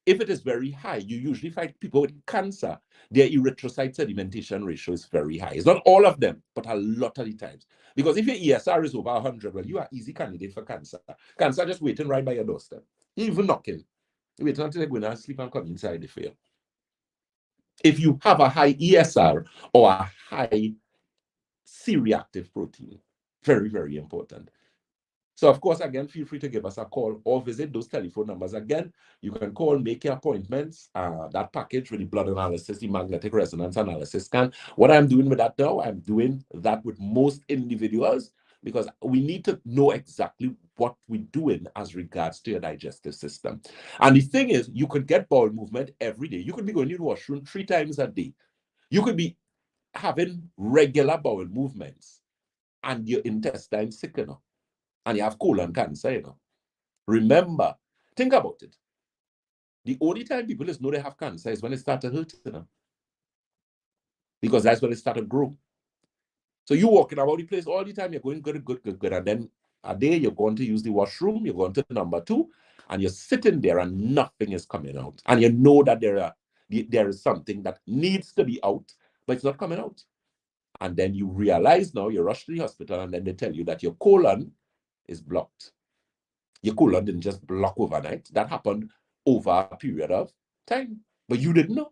if it is very high, you usually find people with cancer, their erythrocyte sedimentation ratio is very high. It's not all of them, but a lot of the times. Because if your ESR is over 100, well, you are easy candidate for cancer. Cancer just waiting right by your doorstep, even knocking. Wait until they go and sleep and come inside the fail. If you have a high ESR or a high C-reactive protein, very, very important. So, of course, again, feel free to give us a call or visit those telephone numbers. Again, you can call, make your appointments. That package with the blood analysis, the magnetic resonance analysis scan. What I'm doing with that now, I'm doing that with most individuals because we need to know exactly what we're doing as regards to your digestive system. And the thing is, you could get bowel movement every day. You could be going to the washroom 3 times a day. You could be having regular bowel movements and your intestine sick, and you have colon cancer, Remember, think about it. The only time people just know they have cancer is when it started hurting them. Because that's when it started growing. So you're walking about the place all the time, you're going good, good, good, good. And then a day you're going to use the washroom, you're going to number 2, and you're sitting there and nothing is coming out. And you know that there is something that needs to be out, but it's not coming out. And then you realize now you rush to the hospital and then they tell you that your colon is blocked. Your colon didn't just block overnight. That happened over a period of time. But you didn't know.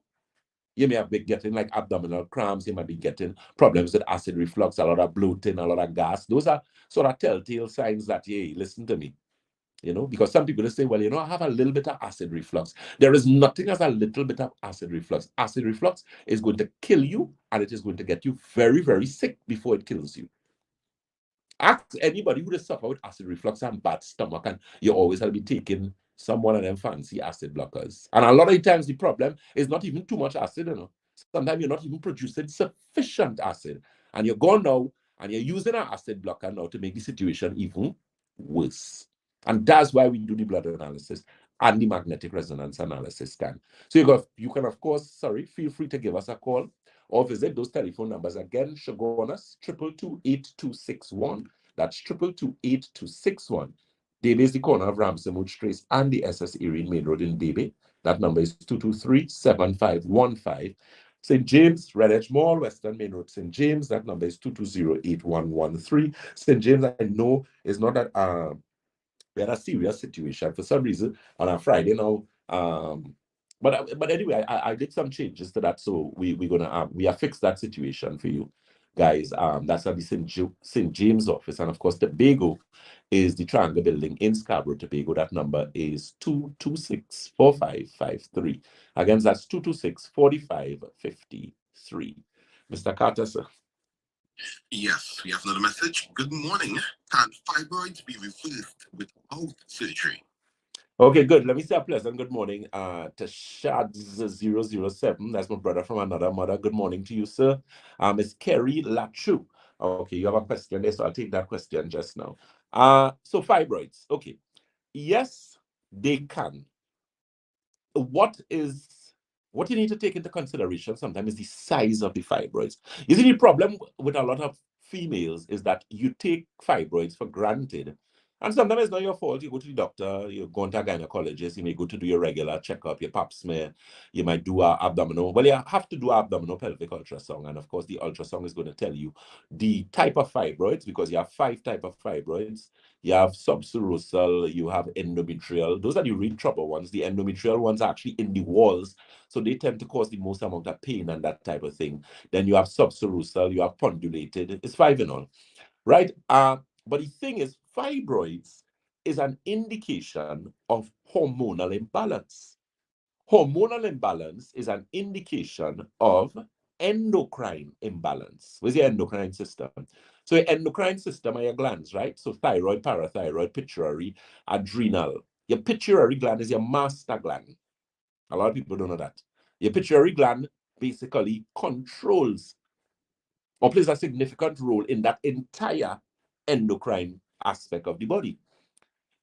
You may have been getting like abdominal cramps. You might be getting problems with acid reflux, a lot of bloating, a lot of gas. Those are sort of telltale signs that, hey, listen to me. Because some people say, well, I have a little bit of acid reflux. There is nothing as a little bit of acid reflux. Acid reflux is going to kill you, and it is going to get you very, very sick before it kills you. Ask anybody who does suffer with acid reflux and bad stomach, and you always have to be taking some one of them fancy acid blockers. And a lot of the times the problem is not even too much acid, Sometimes you're not even producing sufficient acid. And you're gone now and you're using an acid blocker now to make the situation even worse. And that's why we do the blood analysis and the magnetic resonance analysis scan. So you can, of course, feel free to give us a call or visit those telephone numbers. Again, should go on us, 222-8261. That's 222-8261. Debe is the corner of Ramsey Mood Trace and the SS Erin Main Road in Debe. That number is 223-7515. St. James, Red Edge Mall, Western Main Road, St. James. That number is 220-8113. St. James, I know, is not that we had a serious situation for some reason on a Friday now. But anyway, I did some changes to that, so we're gonna we have fixed that situation for you guys. That's at the St. James office, and of course, Tobago is the Triangle Building in Scarborough, Tobago. That number is 226-4553. Again, that's 226-4553. Mr. Carter, sir. Yes, we have another message. Good morning. Can fibroids be reversed without surgery? Okay, good. Let me say a pleasant good morning to Shads007. That's my brother from another mother. Good morning to you, sir. It's Kerry Lachu. Okay, you have a question there, so I'll take that question just now. So fibroids. Okay. Yes, they can. What you need to take into consideration sometimes is the size of the fibroids. You see, the problem with a lot of females is that you take fibroids for granted. And sometimes it's not your fault. You go to the doctor, you go to a gynecologist, you may go to do your regular checkup, your pap smear, you might do an abdominal. Well, you have to do an abdominal pelvic ultrasound. And of course, the ultrasound is going to tell you the type of fibroids, because you have 5 types of fibroids. You have subserosal, you have endometrial. Those are the real trouble ones. The endometrial ones are actually in the walls, so they tend to cause the most amount of pain and that type of thing. Then you have subserosal, you have pondulated. It's 5 in all, right? But the thing is, fibroids is an indication of hormonal imbalance. Hormonal imbalance is an indication of endocrine imbalance. Where's your endocrine system? So your endocrine system are your glands, right? So thyroid, parathyroid, pituitary, adrenal. Your pituitary gland is your master gland. A lot of people don't know that. Your pituitary gland basically controls or plays a significant role in that entire endocrine aspect of the body.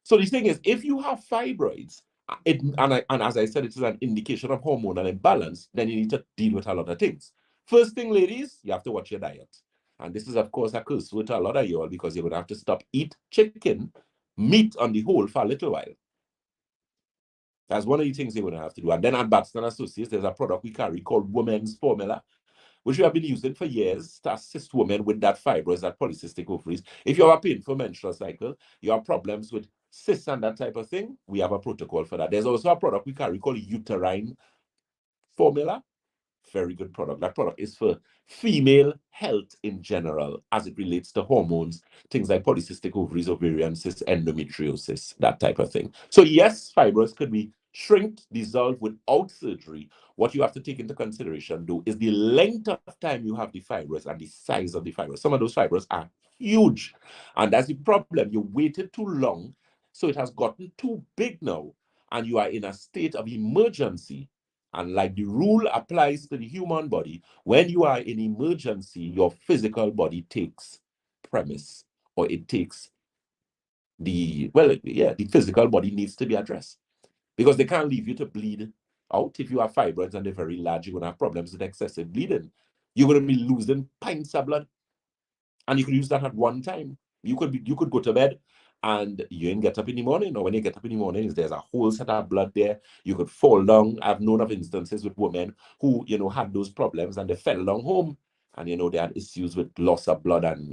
So the thing is, if you have fibroids, and as I said, it is an indication of hormonal imbalance, then you need to deal with a lot of things. First thing, ladies, you have to watch your diet. And this is, of course, a curse with a lot of y'all, because you're going to have to stop eat chicken, meat on the whole for a little while. That's one of the things you're going to have to do. And then at Batson Associates, there's a product we carry called Women's Formula, which we have been using for years to assist women with that fibroids, that polycystic ovaries. If you have a painful menstrual cycle, you have problems with cysts and that type of thing, we have a protocol for that. There's also a product we carry called uterine formula. Very good product. That product is for female health in general as it relates to hormones, things like polycystic ovaries, ovarian cysts, endometriosis, that type of thing. So yes, fibroids could be shrinked, dissolved without surgery. What you have to take into consideration, though, is the length of time you have the fibroids and the size of the fibroids. Some of those fibroids are huge, and that's the problem. You waited too long, so it has gotten too big now, and you are in a state of emergency. And like the rule applies to the human body, when you are in emergency, your physical body takes premise, or it takes the physical body needs to be addressed, because they can't leave you to bleed out. If you have fibroids and they're very large, you're going to have problems with excessive bleeding. You're going to be losing pints of blood, and you could use that at one time. You could go to bed and you ain't get up in the morning, or when you get up in the morning, there's a whole set of blood there. You could fall down. I've known of instances with women who had those problems, and they fell down home, and they had issues with loss of blood, and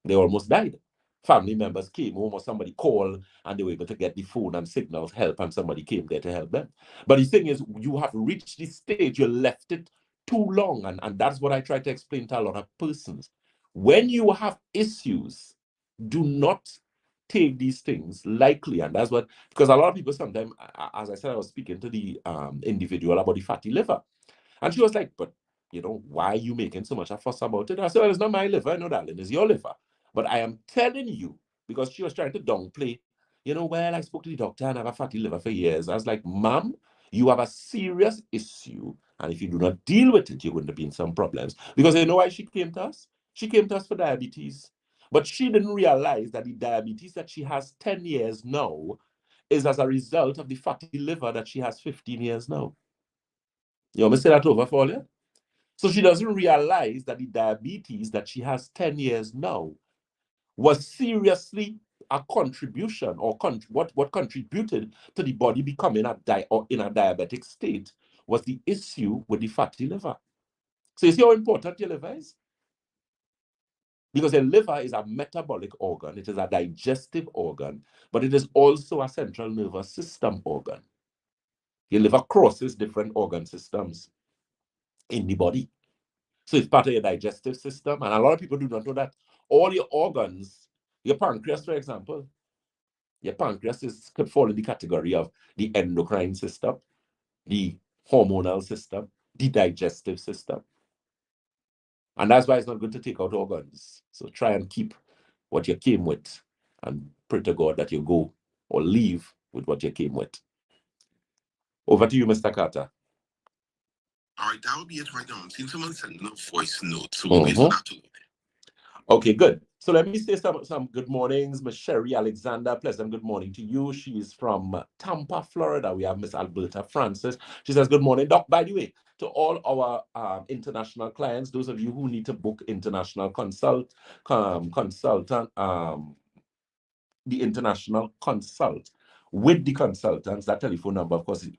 they almost died. Family members came home, or somebody called, and they were able to get the phone and signals help, and somebody came there to help them. But the thing is, you have reached this stage, you left it too long, and that's what I try to explain to a lot of persons. When you have issues, do not take these things lightly. And that's what, because a lot of people sometimes, as I said, I was speaking to the individual about the fatty liver, and she was like, but why are you making so much a fuss about it? I said, well, it's not my liver, no, darling, it's your liver. But I am telling you, because she was trying to downplay, well, I spoke to the doctor and I have a fatty liver for years. I was like, ma'am, you have a serious issue. And if you do not deal with it, you're going to be in some problems. Because you know why she came to us? She came to us for diabetes. But she didn't realize that the diabetes that she has 10 years now is as a result of the fatty liver that she has 15 years now. You want me to say that over for you? So she doesn't realize that the diabetes that she has 10 years now was seriously a contribution, or what contributed to the body becoming in a diabetic state was the issue with the fatty liver. So you see how important your liver is? Because your liver is a metabolic organ, it is a digestive organ, but it is also a central nervous system organ. Your liver crosses different organ systems in the body. So it's part of your digestive system. And a lot of people do not know that all your organs, your pancreas, for example, your pancreas could fall in the category of the endocrine system, the hormonal system, the digestive system. And that's why it's not good to take out organs. So try and keep what you came with, and pray to God that you go or leave with what you came with. Over to you, Mr. Carter. All right, that would be it right now. I'm seeing someone sending a voice note, so we'll wait for that to go. Okay, good. So let me say some good mornings. Miss Sherry Alexander, pleasant good morning to you. She's from Tampa, Florida. We have Miss Alberta Francis. She says, good morning, Doc. By the way, to all our international clients, those of you who need to book international consultant, the international consult with the consultants, that telephone number, of course, is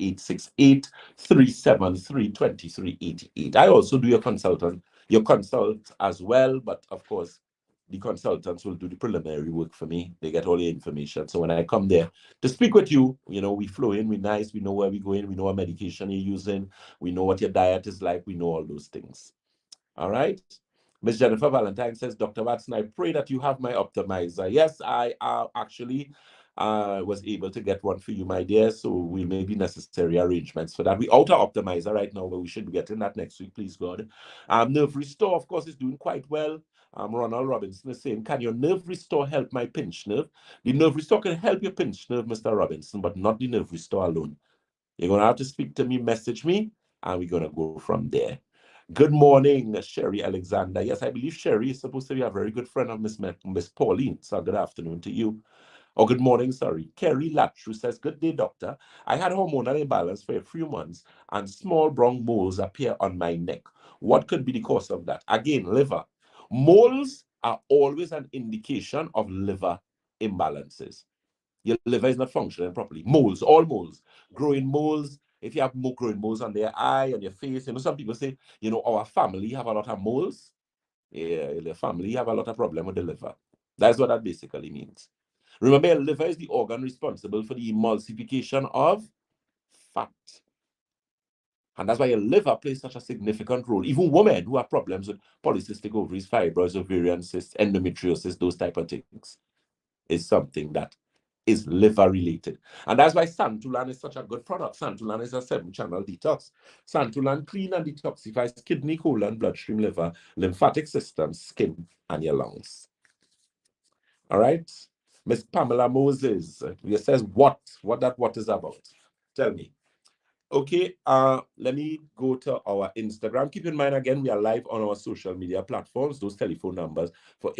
868-373-2388. I also do your consult as well, but of course, the consultants will do the preliminary work for me. They get all the information. So when I come there to speak with you, we flow in, we're nice, we know where we're going, we know what medication you're using, we know what your diet is like, we know all those things. All right. Miss Jennifer Valentine says, Dr. Batson, I pray that you have my optimizer. Yes, I actually was able to get one for you, my dear. So we may be necessary arrangements for that. We out our optimizer right now, but we should be getting that next week, please God. Nerve Restore, of course, is doing quite well. Ronald Robinson is saying, can your Nerve Restore help my pinch nerve? The Nerve Restore can help your pinch nerve, Mr. Robinson, but not the Nerve Restore alone. You're going to have to speak to me, message me, and we're going to go from there. Good morning, Sherry Alexander. Yes, I believe Sherry is supposed to be a very good friend of Miss Pauline. So good afternoon to you. Or good morning, sorry. Kerry Latru says, good day, doctor. I had hormonal imbalance for a few months and small brown moles appear on my neck. What could be the cause of that? Again, liver. Moles are always an indication of liver imbalances. Your liver is not functioning properly. Moles, all moles, growing moles. If you have more growing moles on their eye, on your face, some people say, our family have a lot of moles. Yeah, the family have a lot of problem with the liver. That's what that basically means. Remember, your liver is the organ responsible for the emulsification of fat. And that's why your liver plays such a significant role. Even women who have problems with polycystic ovaries, fibroids, ovarian cysts, endometriosis, those type of things, is something that is liver related. And that's why Santulan is such a good product. Santulan is a 7-channel detox. Santulan clean and detoxifies kidney, colon, bloodstream, liver, lymphatic system, skin, and your lungs. All right? Miss Pamela Moses, you says what that is about. Tell me. Okay, let me go to our Instagram. Keep in mind, again, we are live on our social media platforms, those telephone numbers for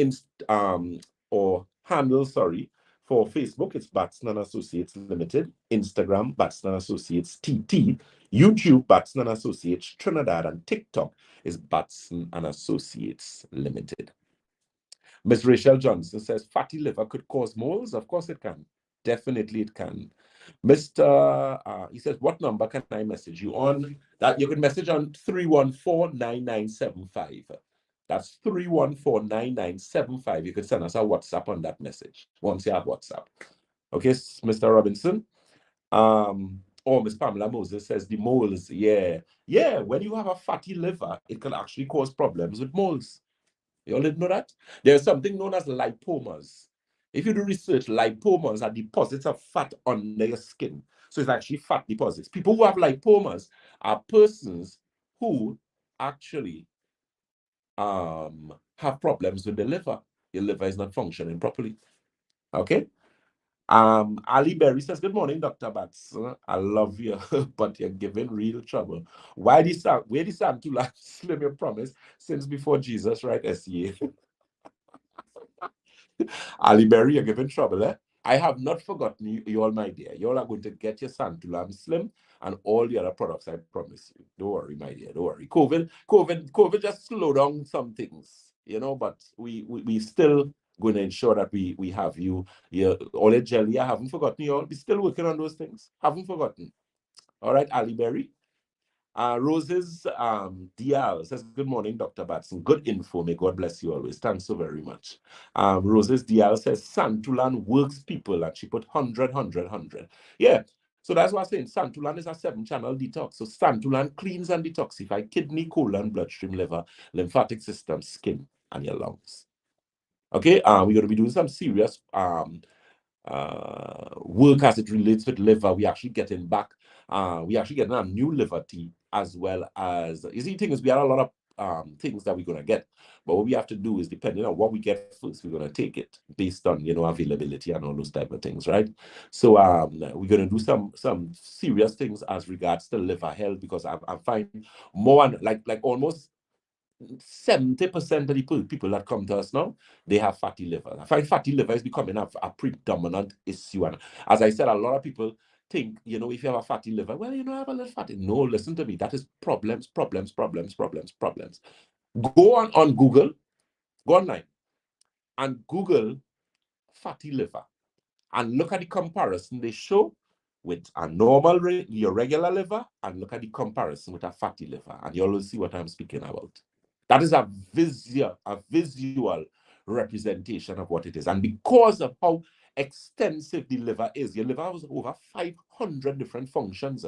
or handles, sorry. For Facebook, it's Batson and Associates Limited. Instagram, Batson and Associates TT. YouTube, Batson and Associates Trinidad. And TikTok is Batson and Associates Limited. Miss Rachel Johnson says, fatty liver could cause moles? Of course it can. Definitely it can. He says, what number can I message you on? That you can message on 314-9975. That's 314-9975. You can send us a WhatsApp on that message once you have WhatsApp. Okay, Mr. Robinson. Miss Pamela Moses says the moles. Yeah. When you have a fatty liver, it can actually cause problems with moles. You all didn't know that? There's something known as lipomas. If you do research, lipomas are deposits of fat under your skin. So it's actually fat deposits. People who have lipomas are persons who actually have problems with the liver. Your liver is not functioning properly. Okay? Ali Berry says, good morning, Dr. Batson. I love you, but you're giving real trouble. Where the Sam to like slim your promise since before Jesus, right? SEA. Ali Berry, you're giving trouble, eh? I have not forgotten you all, my dear. You all are going to get your Santulam Slim and all the other products, I promise you. Don't worry, my dear. Don't worry. COVID just slowed down some things, but we still going to ensure that we have you. All your jelly, I haven't forgotten you all. We're still working on those things. Haven't forgotten. All right, Ali Berry. Roses Dial says, good morning, Dr. Batson. Good info. May God bless you always. Thanks so very much. Roses Dial says, Santulan works people, and she put 100. Yeah. So that's what I'm saying. Santulan is a 7-channel detox. So Santulan cleans and detoxifies kidney, colon, bloodstream, liver, lymphatic system, skin, and your lungs. Okay. We're going to be doing some serious work as it relates with liver. We're actually getting a new liver tea, as well as, you see, things, we have a lot of things that we're going to get, but what we have to do is, depending on what we get first, we're going to take it based on availability and all those type of things, right? So we're going to do some serious things as regards to liver health, because I find more, like almost 70% of the people that come to us now, they have fatty liver. I find fatty liver is becoming a predominant issue. And as I said, a lot of people think, if you have a fatty liver, well, I have a little fatty. No, listen to me. That is problems. Go on Google, go online, and Google fatty liver, and look at the comparison they show with a your regular liver, and look at the comparison with a fatty liver, and you'll see what I'm speaking about. That is a visual representation of what it is. And because of how extensive the liver is, your liver has over 500 different functions.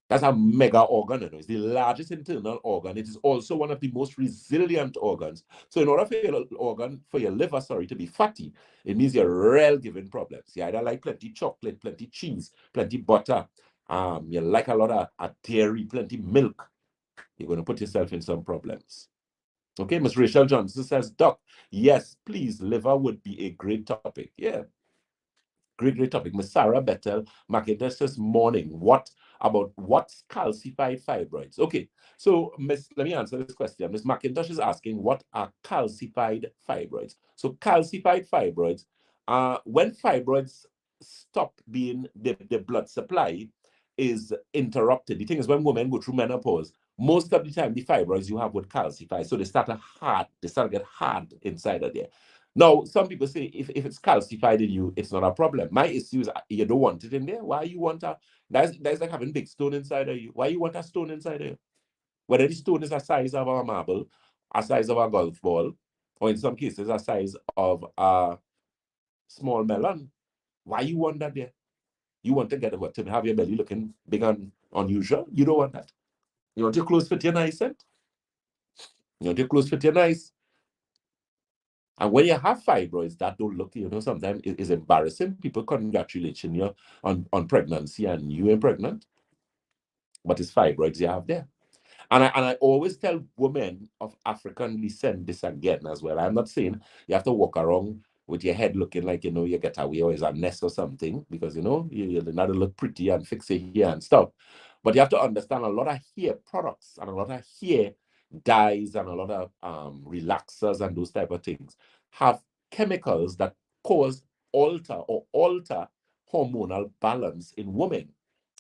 That's a mega organ. It's the largest internal organ. It is also one of the most resilient organs. So in order for your liver, to be fatty, it means you're real giving problems. You either like plenty chocolate, plenty cheese, plenty butter. You like a lot of dairy, plenty milk. You're going to put yourself in some problems. Okay, Ms. Rachel Johnson says, Doc, yes, please, liver would be a great topic. Yeah, great topic. Ms. Sarah Bettel McIntosh says, morning. What's calcified fibroids? Okay, so let me answer this question. Ms. McIntosh is asking, what are calcified fibroids? So calcified fibroids are when fibroids stop being the blood supply is interrupted. The thing is, when women go through menopause, most of the time the fibroids you have would calcify. So they start to get hard inside of there. Now, some people say if it's calcified in you, it's not a problem. My issue is you don't want it in there. Why you want that's like having big stone inside of you. Why you want a stone inside of you? Whether the stone is the size of a marble, a size of a golf ball, or in some cases a size of small melon. Why you want that there? You want to get what, to have your belly looking big and unusual? You don't want that. You want your clothes fit your nice, and you want your clothes fit your nice. And when you have fibroids that don't look, sometimes it's embarrassing. People congratulating you on pregnancy and you ain't pregnant, but it's fibroids you have there. And I always tell women of African descent this again as well. I'm not saying you have to walk around with your head looking like, you get away or is a nest or something, because, you're not to look pretty and fix it here and stuff. But you have to understand a lot of hair products and a lot of hair dyes and a lot of relaxers and those type of things have chemicals that alter hormonal balance in women.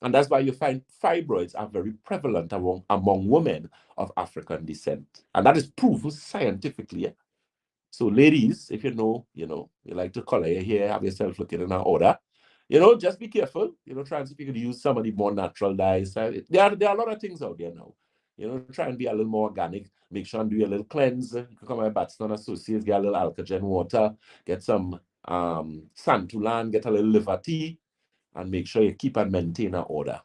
And that's why you find fibroids are very prevalent among women of African descent. And that is proven scientifically. Yeah? So ladies, if you like to color your hair, have yourself looking in an order, just be careful. Try and see if you can use some of the more natural dyes. There are a lot of things out there now. Try and be a little more organic. Make sure and do a little cleanse. You can come at Batson Associates, get a little alkagen water, get some santulan, get a little liver tea, and make sure you keep and maintain an order.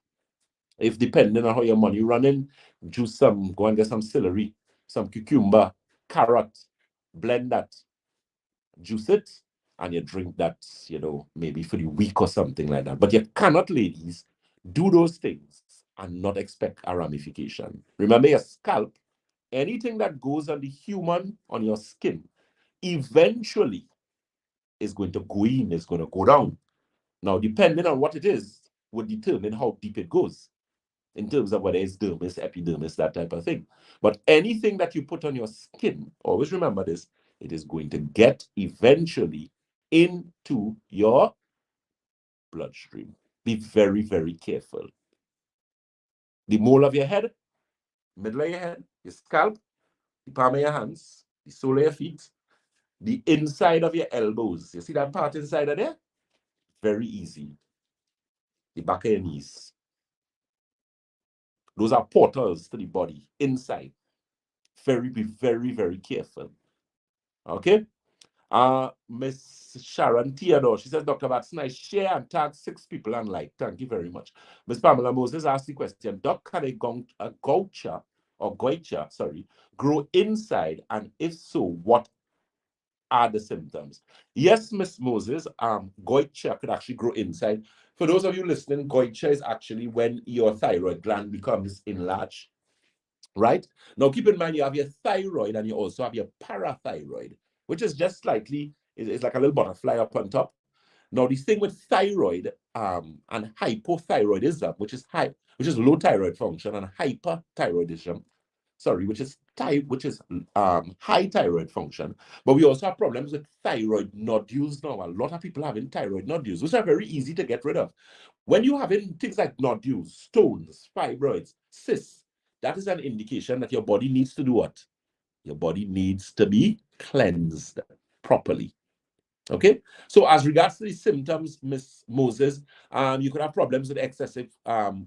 If depending on how your money running, go and get some celery, some cucumber, carrot, blend that, juice it, and you drink that, maybe for the week or something like that. But you cannot, ladies, do those things and not expect a ramification. Remember, your scalp, anything that goes on the human, on your skin, eventually is going to go in, is going to go down. Now, depending on what it is, would determine how deep it goes in terms of whether it's dermis, epidermis, that type of thing. But anything that you put on your skin, always remember this, it is going to get eventually into your bloodstream. Be very, very careful. The mole of your head, middle of your head, your scalp, the palm of your hands, the sole of your feet, the inside of your elbows. You see that part inside of there? Very easy. The back of your knees. Those are portals to the body inside. Be very, very careful. Okay? Miss Sharon Theodore, she says, Dr. Batson, I share and tag 6 people and like. Thank you very much. Miss Pamela Moses asked the question, Doc, can a goitre, grow inside? And if so, what are the symptoms? Yes, Miss Moses, goitre could actually grow inside. For those of you listening, goitre is actually when your thyroid gland becomes enlarged. Right? Now, keep in mind, you have your thyroid and you also have your parathyroid, which is just slightly, it's like a little butterfly up on top. Now, the thing with thyroid and hypothyroidism, which is low thyroid function, and hyperthyroidism, which is high thyroid function. But we also have problems with thyroid nodules now. A lot of people having thyroid nodules, which are very easy to get rid of. When you having things like nodules, stones, fibroids, cysts, that is an indication that your body needs to do what? Your body needs to be cleansed properly. Okay, so as regards to the symptoms, Miss Moses, you could have problems with excessive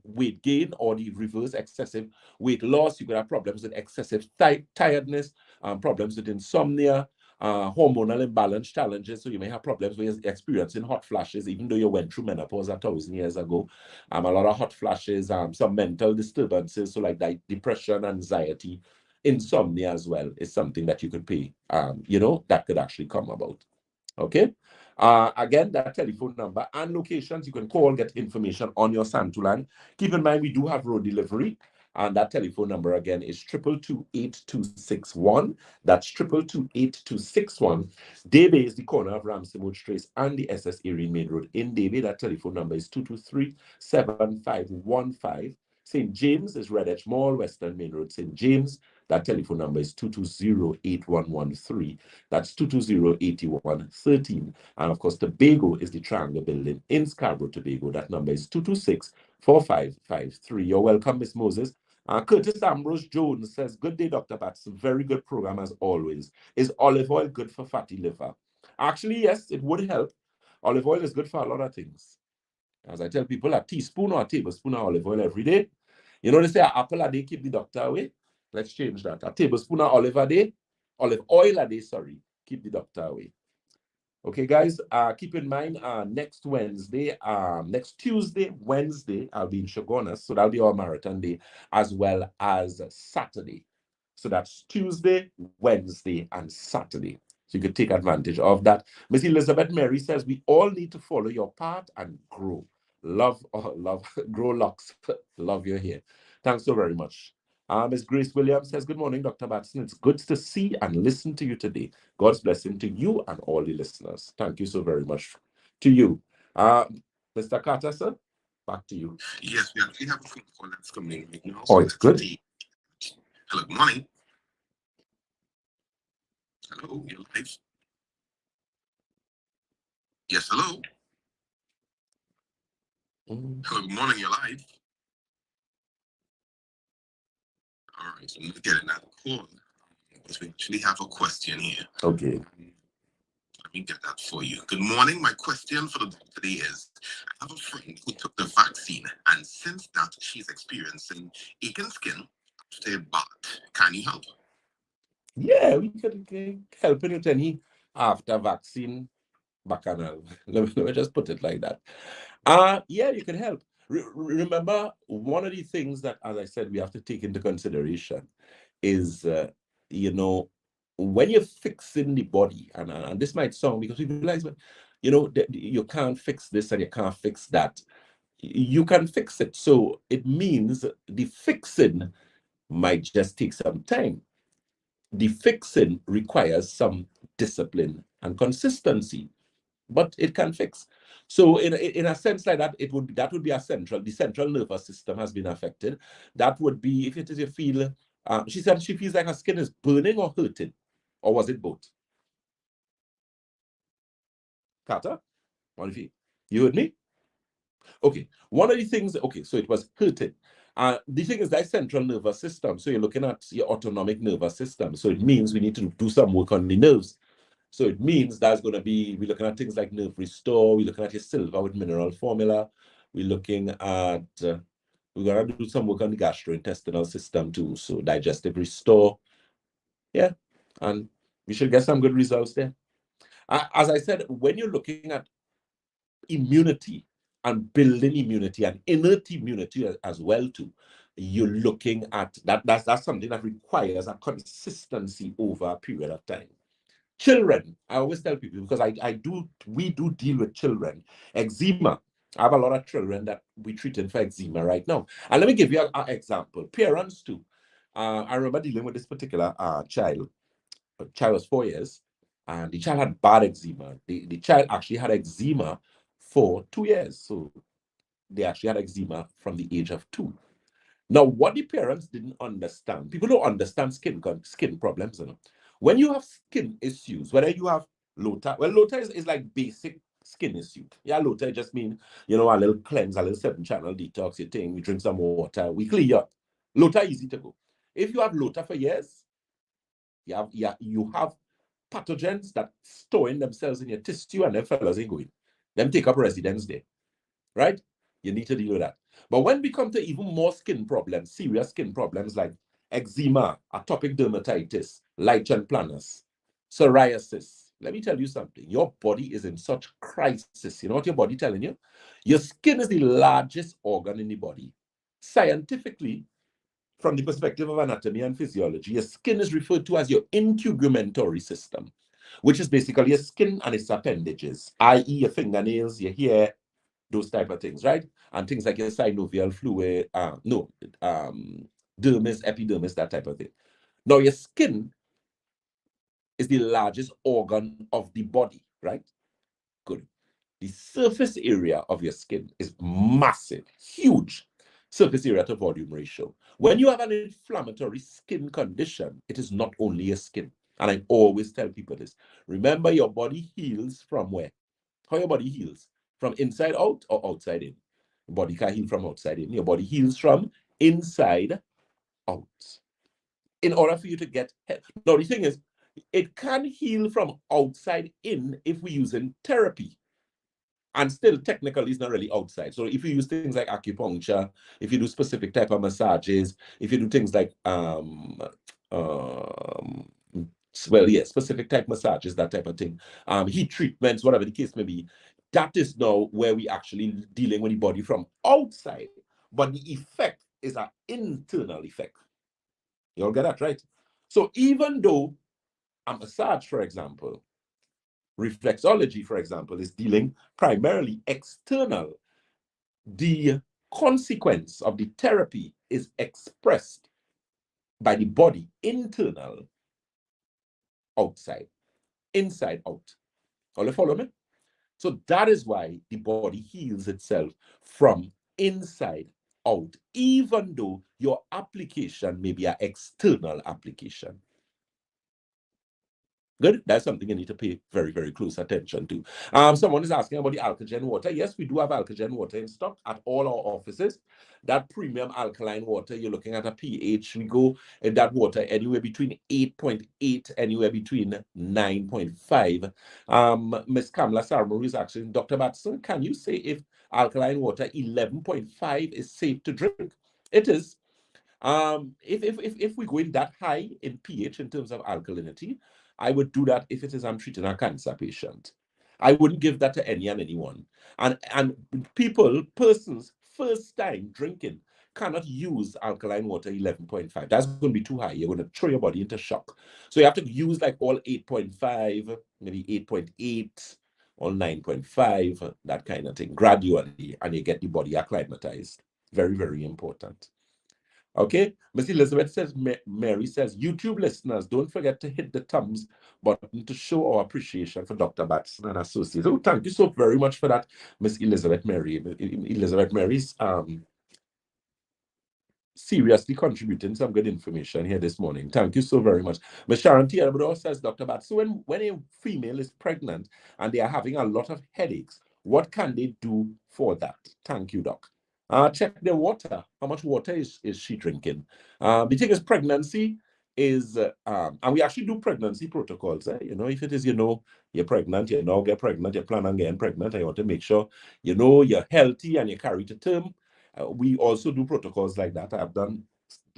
weight gain or the reverse, excessive weight loss. You could have problems with excessive tiredness, problems with insomnia, hormonal imbalance challenges. So you may have problems with experiencing hot flashes, even though you went through menopause 1,000 years ago. A lot of hot flashes, some mental disturbances, so like depression, anxiety, insomnia as well is something that you could pay, that could actually come about. Okay. Again, that telephone number and locations you can call, get information on your Santulan. Keep in mind, we do have road delivery. And that telephone number again is 222-8261. That's 222-8261. Davey is the corner of Ramsey Wood Trace and the SS Erin Main Road in Davey. That telephone number is 223-7515. St. James is Red Edge Mall, Western Main Road, St. James. That telephone number is 220-8113. That's 220-8113. And of course, Tobago is the Triangle Building in Scarborough, Tobago. That number is 226-4553. You're welcome, Miss Moses. Curtis Ambrose Jones says, good day, Dr. Batson. Very good program as always. Is olive oil good for fatty liver? Actually, yes, it would help. Olive oil is good for a lot of things. As I tell people, a teaspoon or a tablespoon of olive oil every day. They say an apple a day keep the doctor away. Let's change that. A tablespoon of olive oil a day, keep the doctor away. Okay, guys, keep in mind next Wednesday, next Tuesday, Wednesday, I'll be in Shogunas, so that'll be our marathon day, as well as Saturday. So that's Tuesday, Wednesday, and Saturday. So you could take advantage of that. Miss Elizabeth Mary says we all need to follow your path and grow. Love, love, grow locks. Love your hair. Thanks so very much. Ms. Grace Williams says, good morning, Dr. Batson. It's good to see and listen to you today. God's blessing to you and all the listeners. Thank you so very much to you. Mr. Carter, sir, back to you. Yes, we actually have a phone call that's coming in right now. Oh, it's good. Hello, good morning. Hello, you're live. Yes, hello. Hello, good morning, you're live. All right, so I'm going to get another call because we actually have a question here. Okay. Let me get that for you. Good morning. My question for the day today is, I have a friend who took the vaccine, and since that, she's experiencing aching skin after a bath. Can you help? Yeah, we can help with any after vaccine bacchanal. Let me just put it like that. Yeah, you can help. Remember, one of the things that, as I said, we have to take into consideration is, you know, when you're fixing the body, and this might sound because we realize, you know, you can't fix this and you can't fix that. You can fix it. So it means the fixing might just take some time. The fixing requires some discipline and consistency, but it can fix. So in a sense like that, that would be the central nervous system has been affected. That would be if it is you feel, she said she feels like her skin is burning or hurting, or was it both? Carter, what if you heard me? Okay, one of the things, okay, so it was hurting. The thing is that central nervous system. So you're looking at your autonomic nervous system. So it means we need to do some work on the nerves. So it means that's going to be, we're looking at things like nerve restore, we're looking at your silver with mineral formula, we're looking at, we're going to do some work on the gastrointestinal system too. So digestive restore, yeah, and we should get some good results there. As I said, when you're looking at immunity and building immunity and innate immunity as well too, you're looking at that's something that requires a consistency over a period of time. Children, I always tell people, because we do deal with children. Eczema. I have a lot of children that we treating for eczema right now. And let me give you an example. Parents too. I remember dealing with this particular child. The child was 4 years, and the child had bad eczema. The child actually had eczema for 2 years. So they actually had eczema from the age of 2. Now, what the parents didn't understand, people don't understand skin problems. You know? When you have skin issues, whether you have LOTA, well, LOTA is like basic skin issue. Yeah, LOTA just mean, you know, a little cleanse, a little 7-channel detox, you think, we drink some water, we clear you up. LOTA easy to go. If you have LOTA for years, you have pathogens that storing themselves in your tissue and them fellas ain't going. Them take up residence there, right? You need to deal with that. But when we come to even more skin problems, serious skin problems like eczema, atopic dermatitis, lichen planus, psoriasis, let me tell you something. Your body is in such crisis. You know what your body telling you? Your skin is the largest organ in the body. Scientifically, from the perspective of anatomy and physiology, your skin is referred to as your integumentary system, which is basically your skin and its appendages, i.e. your fingernails, your hair, those type of things, right? And things like your synovial fluid, dermis, epidermis, that type of thing. Now, your skin is the largest organ of the body, right? Good. The surface area of your skin is massive, huge surface area to volume ratio. When you have an inflammatory skin condition, it is not only your skin. And I always tell people this. Remember, your body heals from where? How your body heals? From inside out or outside in? Your body can't heal from outside in. Your body heals from inside out. In order for you to get help. Now, the thing is, it can heal from outside in if we're using therapy. And still, technically, it's not really outside. So if you use things like acupuncture, if you do specific type of massages, if you do things like Well, yeah, specific type massages, that type of thing. Heat treatments, whatever the case may be. That is now where we actually dealing with the body from outside, but the effect is an internal effect. You all get that right? So even though a massage, for example, reflexology, for example, is dealing primarily external, the consequence of the therapy is expressed by the body internal, outside, inside out. All you follow me? So that is why the body heals itself from inside out, even though your application may be an external application. Good. That's something you need to pay very, very close attention to. Someone is asking about the Alkagen water. Yes, we do have Alkagen water in stock at all our offices. That premium alkaline water, you're looking at a pH. We go in that water anywhere between 8.8, anywhere between 9.5. Miss Kamala Sarmuru is asking, Dr. Batson, can you say if alkaline water 11.5 is safe to drink? It is. If we go in that high in pH in terms of alkalinity, I would do that if it is I'm treating a cancer patient. I wouldn't give that to any and anyone. And persons first time drinking cannot use alkaline water 11.5. That's going to be too high. You're going to throw your body into shock. So you have to use like all 8.5, maybe 8.8 or 9.5, that kind of thing, gradually, and you get the body acclimatized. Very, very important. Okay, Miss Elizabeth says, Mary says, YouTube listeners, don't forget to hit the thumbs button to show our appreciation for Dr. Batson and Associates. Oh, thank you so very much for that, Miss Elizabeth Mary. Elizabeth Mary's seriously contributing some good information here this morning. Thank you so very much. Ms. Sharon Tielbro says, Dr. Bat, so when a female is pregnant and they are having a lot of headaches, what can they do for that? Thank you, Doc. Check their water. How much water is she drinking? The thing is, pregnancy is, and we actually do pregnancy protocols. You know, if it is, you're pregnant, you now get pregnant, you plan on getting pregnant, and you want to make sure, you're healthy and you carry to term. We also do protocols like that.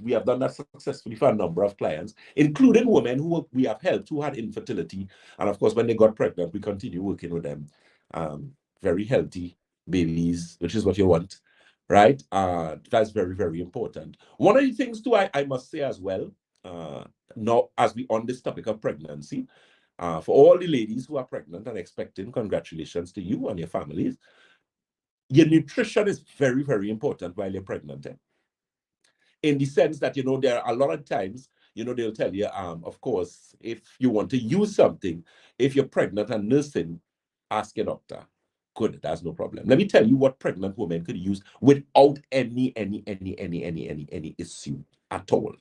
We have done that successfully for a number of clients, including women who we have helped who had infertility. And of course, when they got pregnant, we continue working with them. Very healthy babies, which is what you want, right? That's very, very important. One of the things too, I must say as well, now as we on this topic of pregnancy, for all the ladies who are pregnant and expecting, congratulations to you and your families. Your nutrition is very, very important while you're pregnant. In the sense that, there are a lot of times, they'll tell you, of course, if you want to use something, if you're pregnant and nursing, ask your doctor. Good, that's no problem. Let me tell you what pregnant women could use without any issue at all.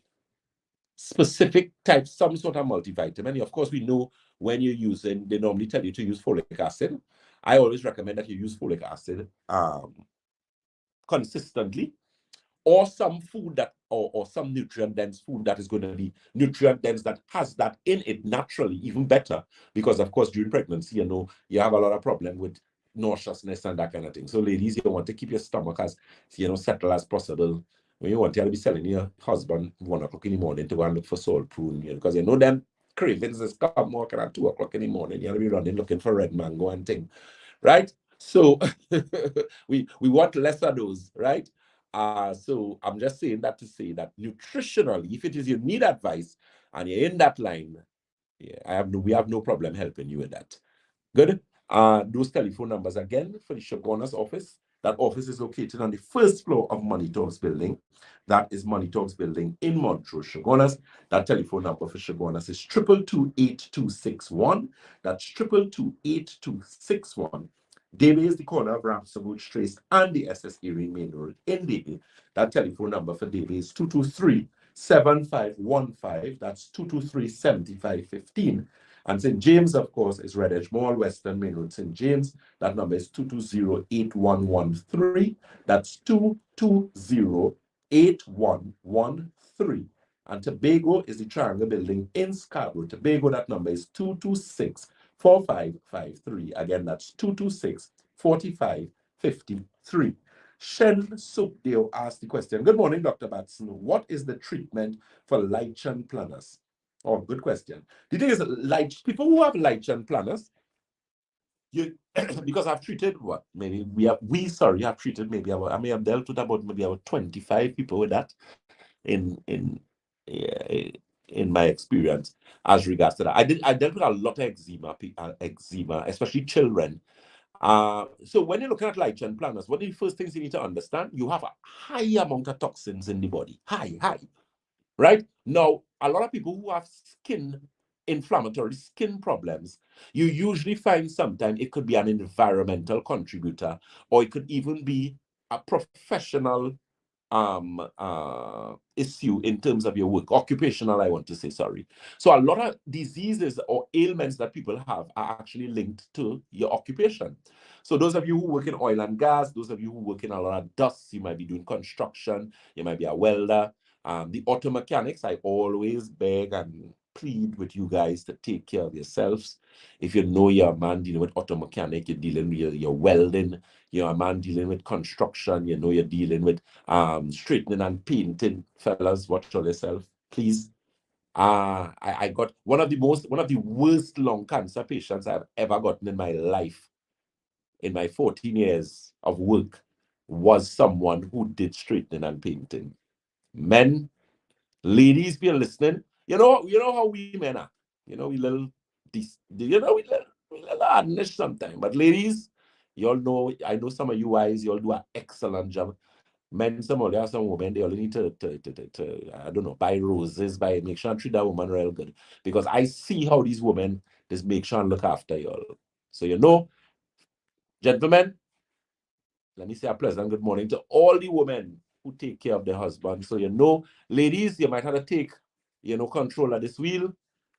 Specific type, some sort of multivitamin. Of course, we know when you're using, they normally tell you to use folic acid. I always recommend that you use folic acid consistently, or some food that, or some nutrient dense food that is going to be nutrient dense that has that in it naturally, even better. Because of course, during pregnancy, you have a lot of problem with nauseousness and that kind of thing. So ladies, you want to keep your stomach as, settle as possible. When you want to be selling your husband 1 o'clock in the morning to go and look for salt prune, because them cravings is come walking at 2 o'clock in the morning. You'll be running looking for red mango and thing, right? So we want less of those, right? So I'm just saying that to say that nutritionally, if it is you need advice and you're in that line, yeah, we have no problem helping you with that. Good. Those telephone numbers again for the Shogunas office. That office is located on the first floor of Money Talks building. That is Money Talks building in Montrose, Shogunas. That telephone number for Shogunas is 222-8261. That's 222-8261. Davie is the corner of Ramsonwood Trace and the SS Erie Main Road in Davie. That telephone number for Davie is 223-7515. That's 223-7515. And St. James, of course, is Red Edge Mall, Western Main Road, St. James. That number is 220-8113. That's 220-8113. And Tobago is the Triangle Building in Scarborough. Tobago, that number is 226-4553. Again, that's 226-4553. Shen Soapdale asked the question, good morning, Dr. Batson. What is the treatment for lichen planus? Oh, good question. The thing is, people who have light chain planners, you because I've treated what maybe have treated maybe about, I may have dealt with about maybe about 25 people with that yeah, in my experience as regards to that. I dealt with a lot of eczema, especially children. So when you're looking at light chain planners, one of the first things you need to understand, you have a high amount of toxins in the body. High. Right? Now, a lot of people who have inflammatory skin problems, you usually find sometimes it could be an environmental contributor, or it could even be a professional issue in terms of your work, occupational, I want to say, sorry. So a lot of diseases or ailments that people have are actually linked to your occupation. So those of you who work in oil and gas, those of you who work in a lot of dust, you might be doing construction, you might be a welder, the auto mechanics, I always beg and plead with you guys to take care of yourselves. If you know you're a man dealing with auto mechanic, you're dealing with your welding, you're a man dealing with construction, you know you're dealing with straightening and painting, fellas, watch all yourself, please. I got one of the worst lung cancer patients I've ever gotten in my life, in my 14 years of work, was someone who did straightening and painting. Men, ladies, if you're listening, you know how we men are. You know, we little hardness sometimes. But ladies, y'all know, I know some of you guys, y'all do an excellent job. Men, some of them, some women, they only need to I don't know, buy roses, make sure and treat that woman real good. Because I see how these women just make sure and look after y'all. So, gentlemen, let me say a pleasant good morning to all the women who take care of their husband. So, ladies, you might have to take, control of this wheel.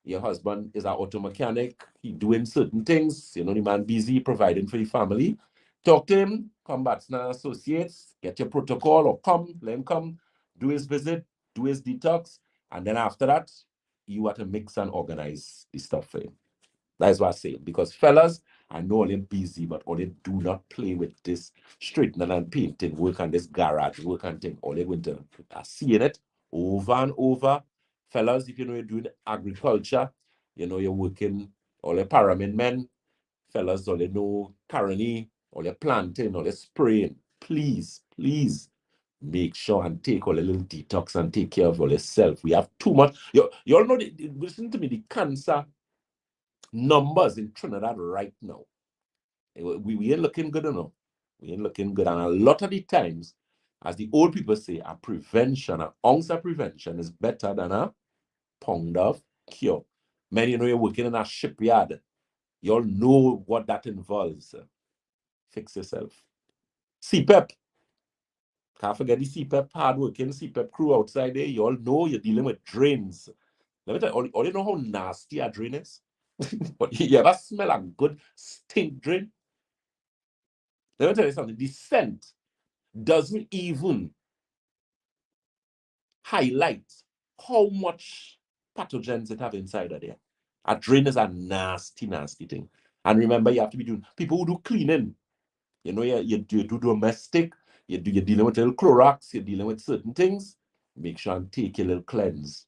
Your husband is an auto mechanic. He doing certain things. The man busy providing for the family. Talk to him, come back to associates, get your protocol or let him come, do his visit, do his detox. And then after that, you have to mix and organize the stuff for him. That's what I say. Because fellas, I know all them busy, but all they do not play with this straightening and painting work and this garage work and thing. All they're going to seeing it over and over. Fellas, if you know you're doing agriculture, you're working, all the pyramid men, fellas, all they know currently, all the planting, all the spraying. Please make sure and take all a little detox and take care of all yourself. We have too much. You all know, listen to me, the cancer numbers in Trinidad right now. We ain't looking good enough. We ain't looking good. And a lot of the times, as the old people say, an ounce of prevention is better than a pound of cure. Man, you're working in a shipyard. You all know what that involves. Fix yourself. CPEP. Can't forget the CPEP, hard-working CPEP crew outside there. You all know you're dealing with drains. Let me tell you, all you know how nasty a drain is? You ever smell a good stink drain? Let me tell you something. The scent doesn't even highlight how much pathogens it have inside of there. A drain is a nasty thing. And remember, you have to be doing, people who do cleaning, you do domestic, you're dealing with a little Clorox, you're dealing with certain things, make sure and take a little cleanse.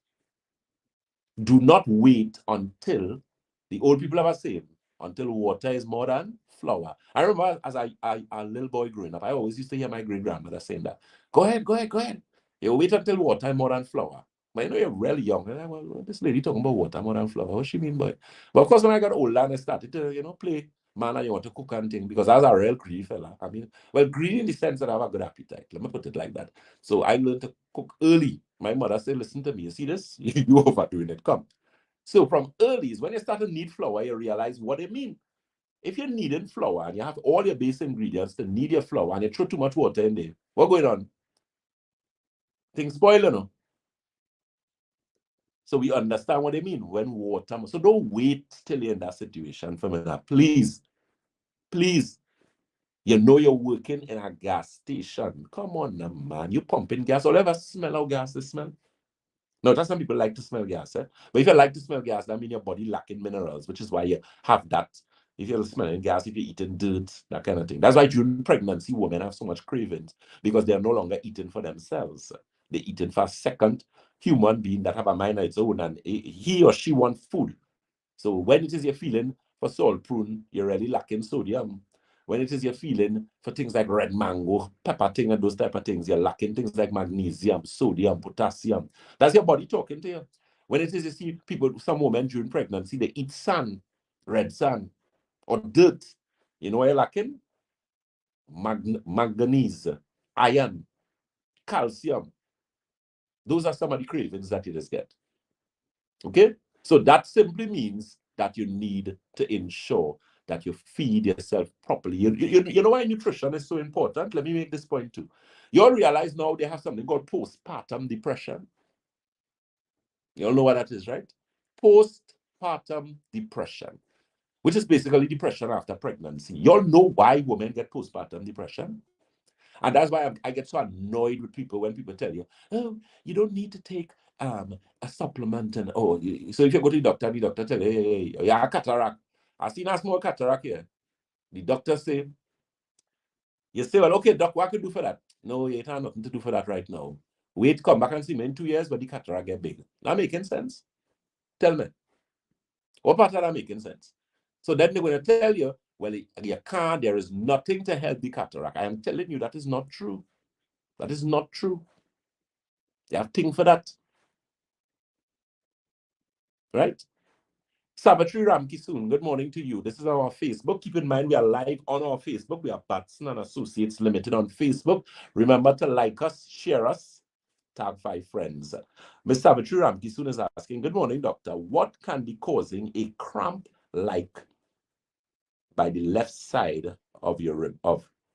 Do not wait until, the old people ever say, until water is more than flour. I remember as a little boy growing up, I always used to hear my great grandmother saying that. Go ahead. You wait until water is more than flour. But you're really young. And well, this lady talking about water more than flour. What she mean by? But of course, when I got older and I started to, play man and you want to cook and thing, because I was a real greedy fella. I mean, well, greedy in the sense that I have a good appetite. Let me put it like that. So I learned to cook early. My mother said, listen to me, you see this? You overdoing it. Come. So from early, when you start to need flour, you realize what it means. If you're needing flour and you have all your base ingredients to need your flour and you throw too much water in there, what's going on? Things spoil, So we understand what they mean when water. So don't wait till you're in that situation for me. Please. You're working in a gas station. Come on, now, man. You pumping gas. All ever smell how gas is smell? No, that's some people like to smell gas, eh? But if you like to smell gas, that means your body lacking minerals, which is why you have that. If you're smelling gas, if you're eating dirt, that kind of thing. That's why during pregnancy, women have so much cravings because they're no longer eating for themselves. They're eating for a second human being that have a mind of its own, and he or she wants food. So when it is you're feeling for salt prune, you're really lacking sodium. When it is you're feeling for things like red mango, pepper thing, and those type of things, you're lacking things like magnesium, sodium, potassium. That's your body talking to you. When it is you see people, some women during pregnancy, they eat sand, red sand, or dirt. You know what you're lacking? Manganese, iron, calcium. Those are some of the cravings that you just get. Okay? So that simply means that you need to ensure that you feed yourself properly. You know why nutrition is so important? Let me make this point too. You all realize now they have something called postpartum depression. You all know what that is, right? Postpartum depression, which is basically depression after pregnancy. You all know why women get postpartum depression? And that's why I get so annoyed with people when people tell you, oh, you don't need to take a supplement. And so if you go to the doctor tell you, hey, you have cataract. I seen a small cataract here. The doctor say, you say, well, okay, doc, what I could do for that? No, you ain't have nothing to do for that right now. Wait, come back and see me in 2 years, but the cataract get big. Not making sense? Tell me. What part of that making sense? So then they're going to tell you, well, you can't, there is nothing to help the cataract. I am telling you that is not true. That is not true. You have thing for that. Right? Savitri Ramki soon. Good morning to you. This is our Facebook. Keep in mind we are live on our Facebook. We are Batson and Associates Limited on Facebook. Remember to like us, share us, tag 5 friends. Ms. Savitri Ramki soon is asking, good morning, doctor. What can be causing a cramp like by the left side of your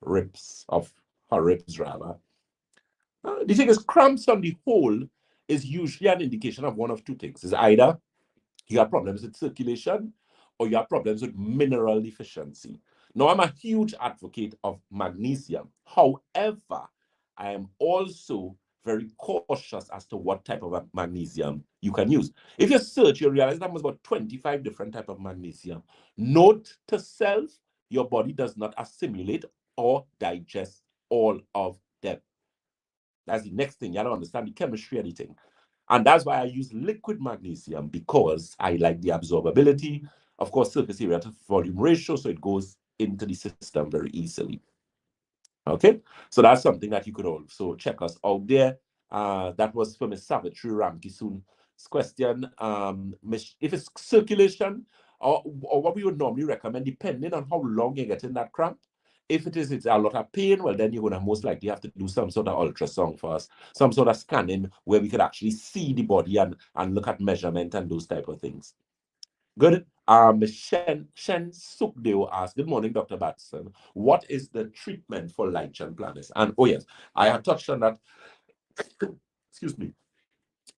ribs rather? The thing is, cramps on the whole is usually an indication of one of two things. It's either you have problems with circulation or you have problems with mineral deficiency. Now, I'm a huge advocate of magnesium. However, I am also very cautious as to what type of magnesium you can use. If you search, you realize that there's about 25 different types of magnesium. Note to self, your body does not assimilate or digest all of them. That's the next thing. You have to understand the chemistry of the thing. And that's why I use liquid magnesium, because I like the absorbability, of course, surface area to volume ratio, so it goes into the system very easily. Okay, so that's something that you could also check us out there. That was for Ms. Savitri Ramkisoon's question. If it's circulation, or what we would normally recommend, depending on how long you're getting that cramp, if it's a lot of pain, well, then you're going to most likely have to do some sort of ultrasound for us, some sort of scanning where we could actually see the body and look at measurement and those type of things. Good. Shen Sukdeo asked, good morning, Dr. Batson. What is the treatment for lichen planus? And oh yes, I had touched on that, excuse me,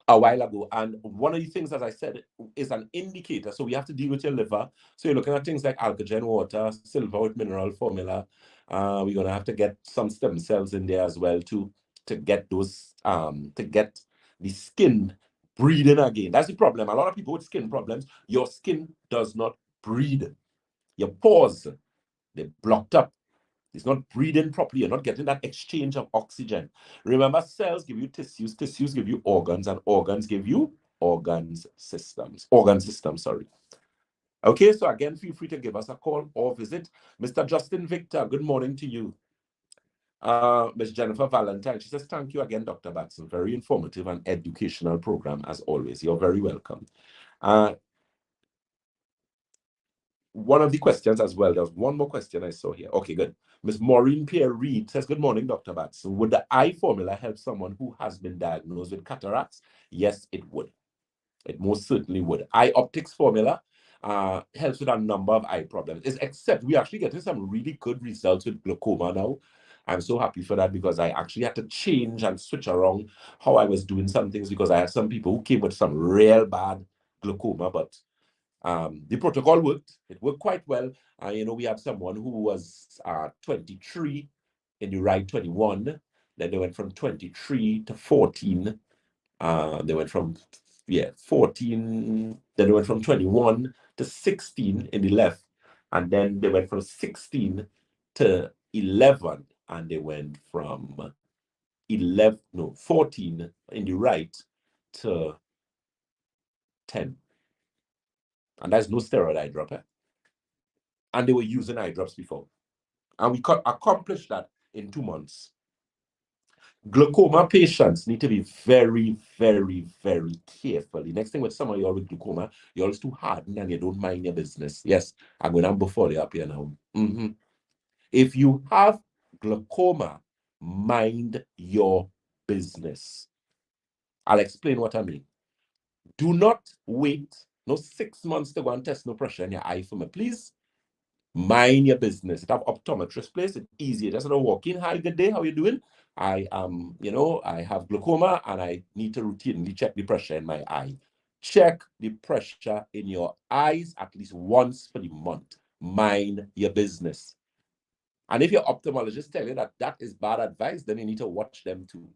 a while ago. And one of the things, as I said, is an indicator. So we have to deal with your liver. So you're looking at things like alkagen water, silver with mineral formula. We're going to have to get some stem cells in there as well to get those, to get the skin breathing again. That's the problem. A lot of people with skin problems, your skin does not breathe. Your pores, they're blocked up. It's not breathing properly. You're not getting that exchange of oxygen. Remember, cells give you tissues, tissues give you organs, and organs give you organ systems, sorry. Okay, so again, feel free to give us a call or visit. Mr. Justin Victor, good morning to you. Ms. Jennifer Valentine, she says, thank you again, Dr. Batson. Very informative and educational program, as always. You're very welcome. One of the questions as well, there's one more question I saw here. Okay, good. Ms. Maureen Pierre Reed says, good morning, Dr. Batson. Would the eye formula help someone who has been diagnosed with cataracts? Yes, it would. It most certainly would. Eye optics formula helps with a number of eye problems. Except we're actually getting some really good results with glaucoma now. I'm so happy for that, because I actually had to change and switch around how I was doing some things, because I had some people who came with some real bad glaucoma, but the protocol worked. It worked quite well. We had someone who was 23 in the right 21. Then they went from 23 to 14. They went from 14. Then they went from 21 to 16 in the left, and then they went from 16 to 11, and they went from 14 in the right to 10. And there's no steroid eye drop. And they were using eye drops before. And we could accomplish that in 2 months. Glaucoma patients need to be very, very, very careful. The next thing with some of y'all with glaucoma, you're always too hardened and you don't mind your business. Yes, I'm going to before you up here now. If you have glaucoma, mind your business. I'll explain what I mean. Do not wait no 6 months to go and test no pressure in your eye for me, please. Mind your business. If I have optometrist place, it's easier. Just walk in. Hi, good day. How you doing? I I have glaucoma and I need to routinely check the pressure in my eye. Check the pressure in your eyes at least once for the month. Mind your business. And if your ophthalmologist tell you that that is bad advice, then you need to watch them too.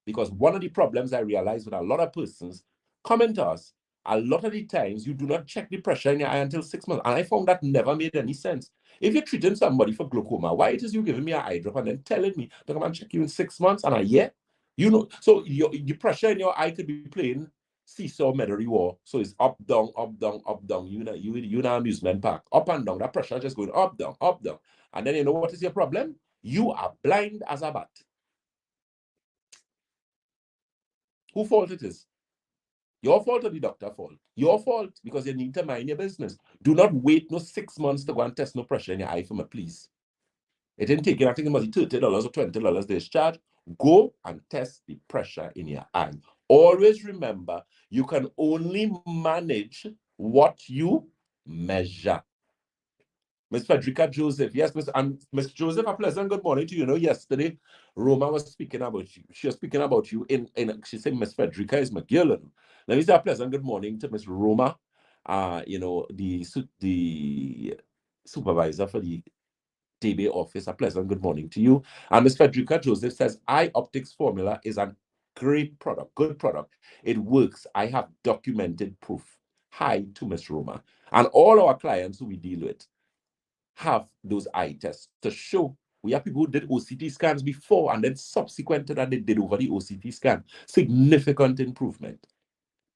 Because one of the problems I realize with a lot of persons coming to us, a lot of the times you do not check the pressure in your eye until 6 months. And I found that never made any sense. If you're treating somebody for glaucoma, why it is you giving me an eye drop and then telling me to come and check you in 6 months and a year? You know, so the pressure in your eye could be playing seesaw medley war. So it's up, down, up, down, up, down. You in an amusement park, up and down. That pressure just going up, down, up, down. And then you know what is your problem? You are blind as a bat. Whose fault it is? Your fault or the doctor fault? Your fault, because you need to mind your business. Do not wait no 6 months to go and test no pressure in your eye for me, please. It didn't take you, I think it must be $30 or $20 discharge. Go and test the pressure in your eye. Always remember, you can only manage what you measure. Miss Frederica Joseph. Yes, Miss Joseph, a pleasant good morning to you. You know, yesterday, Roma was speaking about you. She was speaking about you she said Miss Frederica is McGill. Let me say a pleasant good morning to Miss Roma, the supervisor for the DB office. A pleasant good morning to you. And Miss Frederica Joseph says, Eye Optics formula is a great product, good product. It works. I have documented proof. Hi to Miss Roma. And all our clients who we deal with have those eye tests to show. We have people who did OCT scans before and then subsequent to that they did over the OCT scan. Significant improvement.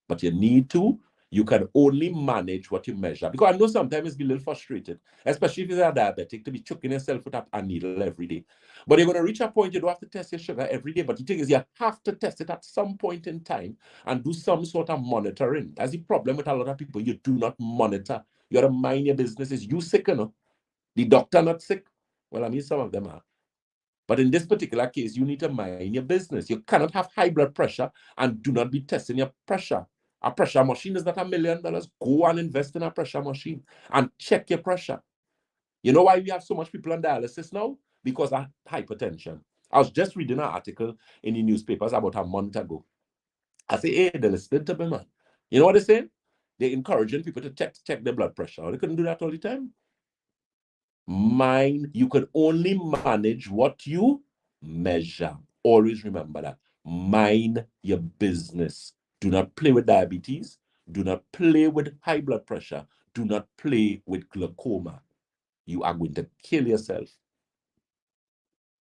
But you can only manage what you measure. Because I know sometimes it's a little frustrated, especially if you're diabetic, to be choking yourself with a needle every day. But you're going to reach a point you don't have to test your sugar every day. But the thing is, you have to test it at some point in time and do some sort of monitoring. That's the problem with a lot of people. You do not monitor. You got to mind your business. Is you sick, the doctor not sick? Well, I mean, some of them are. But in this particular case, you need to mind your business. You cannot have high blood pressure and do not be testing your pressure. A pressure machine is not $1 million. Go and invest in a pressure machine and check your pressure. You know why we have so much people on dialysis now? Because of hypertension. I was just reading an article in the newspapers about a month ago. I say, hey, they're listening to me, man. You know what they're saying? They're encouraging people to check their blood pressure. They couldn't do that all the time. You can only manage what you measure. Always remember that. Mind your business. Do not play with diabetes. Do not play with high blood pressure. Do not play with glaucoma. You are going to kill yourself.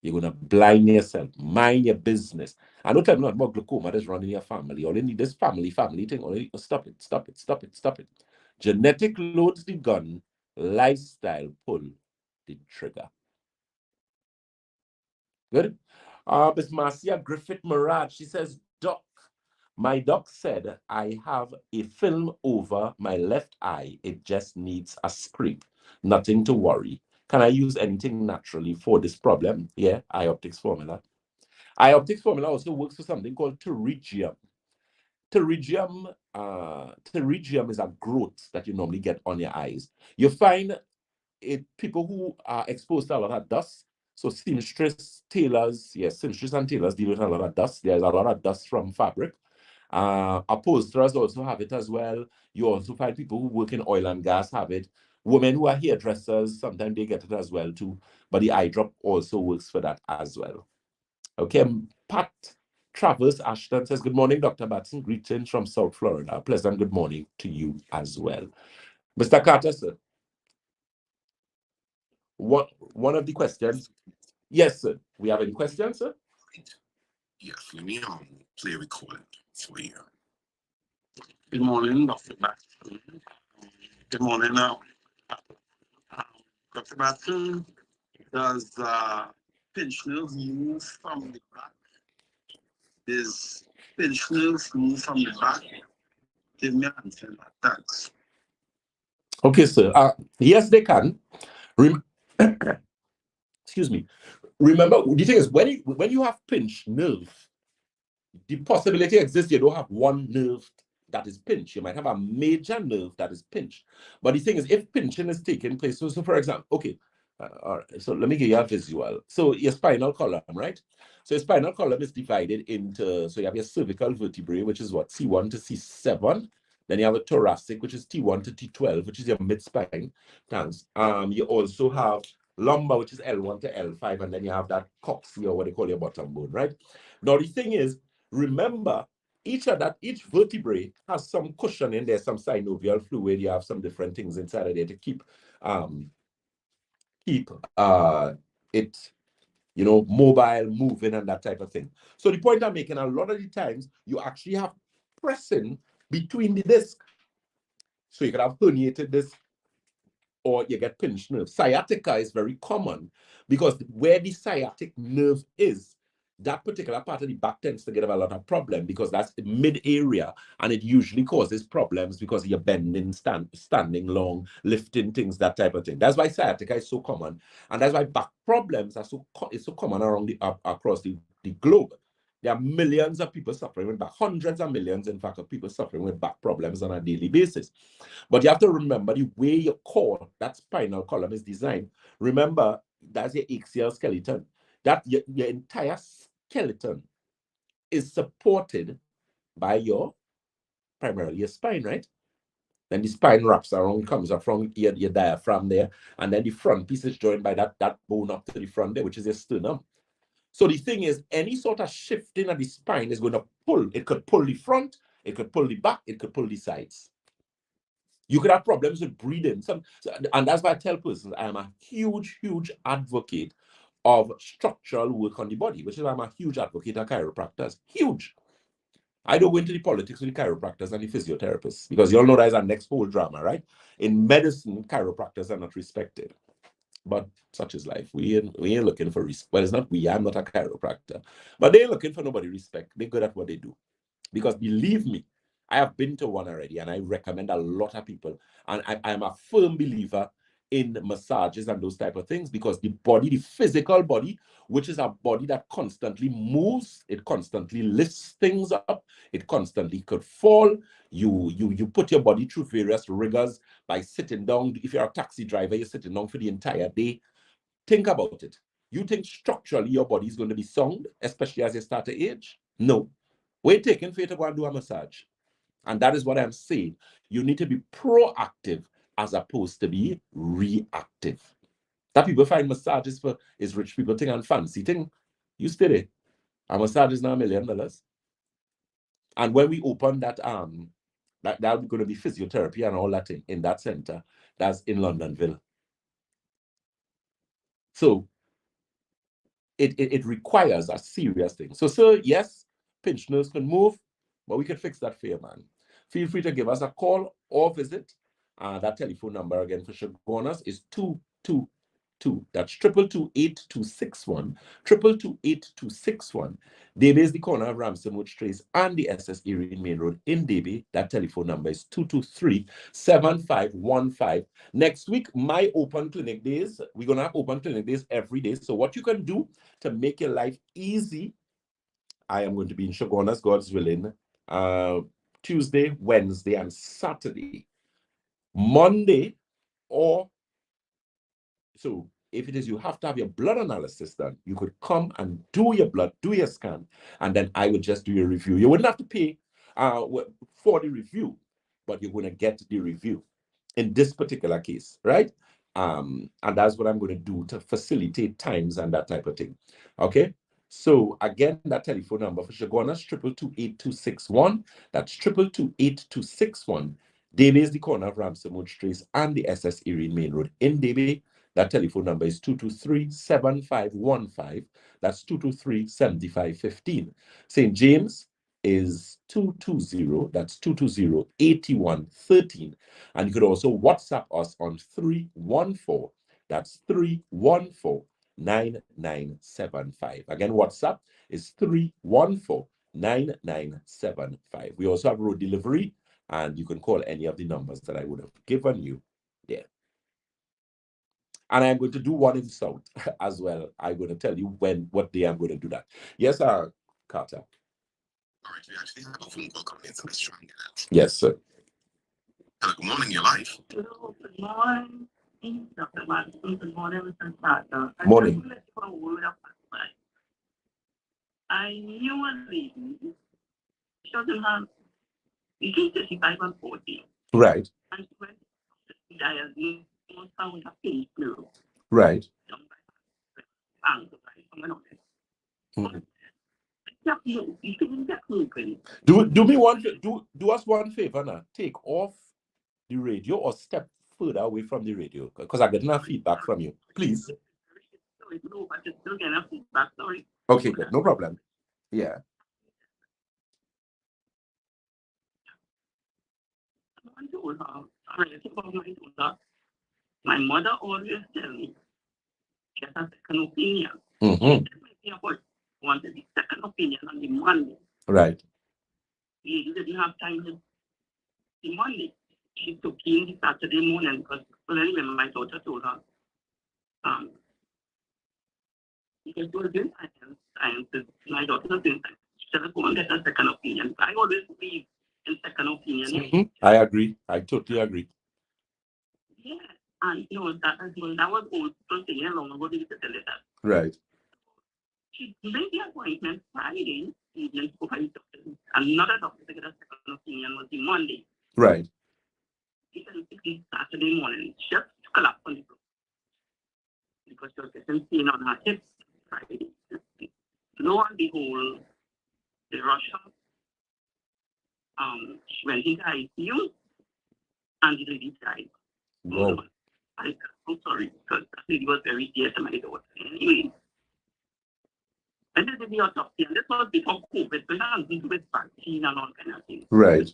You're going to blind yourself. Mind your business. I don't tell you not about glaucoma that's running your family. All you need is family thing. Stop it. Genetic loads the gun. Lifestyle pull the trigger. Good. Miss Marcia Griffith Murad, she says, Doc, my doc said I have a film over my left eye. It just needs a scrape. Nothing to worry. Can I use anything naturally for this problem? Yeah, eye optics formula. Eye optics formula also works for something called pterygium. Pterygium is a growth that you normally get on your eyes. You find people who are exposed to a lot of dust. So seamstress, tailors, yes, seamstress and tailors deal with a lot of dust. There's a lot of dust from fabric. Upholsterers also have it as well. You also find people who work in oil and gas have it. Women who are hairdressers, sometimes they get it as well too. But the eye drop also works for that as well. Okay, Pat Travers Ashton says, good morning, Dr. Batson. Greetings from South Florida. Pleasant good morning to you as well. Mr. Carter, sir. One of the questions. Yes, sir. We have any questions, sir? Yes, let me play a recording for you. Good morning, Dr. Batson. Good morning, Dr. Batson. Does pinch nerve move from the back? Does pinch nerve move from the back? Give me an answer. Thanks. Okay, sir. Yes, they can. Rem- Excuse me. Remember, the thing is, when you have pinched nerve, the possibility exists you don't have one nerve that is pinched. You might have a major nerve that is pinched. But the thing is, if pinching is taking place, so for example, okay, all right, so let me give you a visual. So your spinal column, right? So your spinal column is divided into, so you have your cervical vertebrae, which is what, C1 to C7. Then you have a thoracic, which is T1 to T12, which is your mid-spine. Thanks. You also have lumbar, which is L1 to L5, and then you have that coccyx, or what they call your bottom bone, right? Now, the thing is, remember, each vertebrae has some cushion in there, some synovial fluid. You have some different things inside of there to keep it, mobile, moving, and that type of thing. So the point I'm making, a lot of the times you actually have pressing between the disc. So you could have herniated disc, or you get pinched nerve. Sciatica is very common because where the sciatic nerve is, that particular part of the back tends to get a lot of problem because that's the mid area, and it usually causes problems because you're bending, standing long, lifting things, that type of thing. That's why sciatica is so common, and that's why back problems are so common around across the globe. There are millions of people suffering with back, hundreds of millions, in fact, of people suffering with back problems on a daily basis. But you have to remember the way your core, that spinal column, is designed. Remember, that's your axial skeleton. That your entire skeleton is supported by primarily your spine, right? Then the spine wraps around, comes up from your diaphragm there, and then the front piece is joined by that bone up to the front there, which is your sternum. So the thing is, any sort of shifting of the spine is going to pull. It could pull the front, it could pull the back, it could pull the sides. You could have problems with breathing. And that's why I tell persons I am a huge, huge advocate of structural work on the body, which is why I'm a huge advocate of chiropractors. Huge. I don't go into the politics with the chiropractors and the physiotherapists because you all know that is our next whole drama, right? In medicine, chiropractors are not respected. But such is life. We ain't looking for respect. Well, it's not we. I'm not a chiropractor. But they ain't looking for nobody respect. They're good at what they do. Because believe me, I have been to one already, and I recommend a lot of people. And I am a firm believer in massages and those type of things because the body, the physical body, which is a body that constantly moves, it constantly lifts things up, it constantly could fall. You put your body through various rigors by sitting down. If you're a taxi driver, you're sitting down for the entire day. Think about it. You think structurally your body is going to be sound, especially as you start to age? No. We're taking for you to go and do a massage. And that is what I'm saying. You need to be proactive as opposed to be reactive. That people find massages for is rich people thing and fancy thing. You stay there. A massage is now $1 million. And when we open that's going to be physiotherapy and all that in that center. That's in Londonville. So it requires a serious thing. So, sir, yes, pinch nerves can move, but we can fix that for you, man. Feel free to give us a call or visit. That telephone number again for Shagonas is 222. That's 222-8261. 222-8261. Debe is the corner of Ramsonwood Trace and the SS Erin Main Road in Debe. That telephone number is 223-7515. Next week, my open clinic days, we're going to have open clinic days every day. So what you can do to make your life easy, I am going to be in Shagonas, God's willing, Tuesday, Wednesday, and Saturday. Monday, or so if it is you have to have your blood analysis done, you could come and do your blood, do your scan, and then I would just do your review. You wouldn't have to pay for the review, but you're going to get the review in this particular case, right? And that's what I'm going to do to facilitate times and that type of thing. Okay. So again, that telephone number for Shagonas, 222-8261. That's 222-8261. Debe is the corner of Ramsonwood Trace and the SS Erin Main Road in Debe. That telephone number is 223-7515. That's 223-7515. St. James is 220, that's 220-8113. And you could also WhatsApp us on 314, that's 314-9975. Again, WhatsApp is 314-9975. We also have road delivery, and you can call any of the numbers that I would have given you there. And I'm going to do one in South as well. I'm going to tell you what day I'm going to do that. Yes, Carter. All right, we actually have a phone call coming in, so let's try and get it. Yes, sir. Hello, good morning, your life. Hello, good morning, Dr. Batson. Good morning, Mr. Carter. Morning. I just want to let you a word of advice. I knew a lady, she doesn't have, between 35 and 40. Right. And she went to diagnosed her with a pain flu. Right. Mm-hmm. Do us one favor now. Take off the radio or step further away from the radio, because I'm getting a feedback from you. Please. Okay, good. No problem. Yeah. My mother always tell me, get a second opinion. Mm-hmm. Wanted the second opinion on the Monday. Right. He didn't have time to the Monday. She took in the Saturday morning because, well, anyway, my daughter told her, because you were doing science, my daughter was doing science. She said, go and get a second opinion. I always believe in second opinion. Mm-hmm. I agree. I totally agree. Yeah. And, you know, that was old people saying long ago, they used to tell us that. Right. She made the appointment Friday evening to go find doctor. Another doctor to get a second opinion was the Monday. Right. He said it Saturday morning. She just collapsed on the floor because she was getting pain on her hips Friday. Lo and behold, they rushed her. She went into ICU and the lady died. Wow. I'm so sorry because that lady was very dear to my daughter. Anyway. And they did the autopsy, and this was before COVID, so it had nothing to do with vaccine and all kind of things. Right.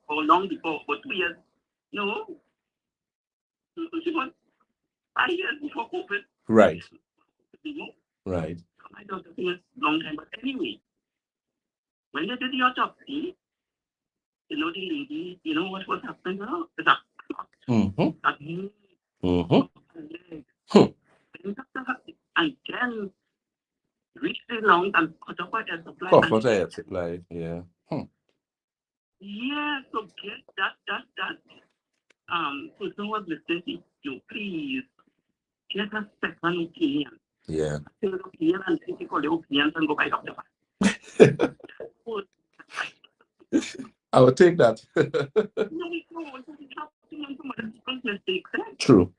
For long before, for 2 years, no. She was 5 years before COVID. Right. You know? Right. I don't think it's a long time, but anyway, when they did the autopsy, you know, the lady, you know what was happening to her? It's a clot. Mm-hmm. And then reached the lungs and cut off her air supply. Cut off her air supply, yeah. Yeah, so get that person was listening to you, please get a second opinion. Yeah. Second opinion, and then take all the opinions and go by Dr. I will take that. True.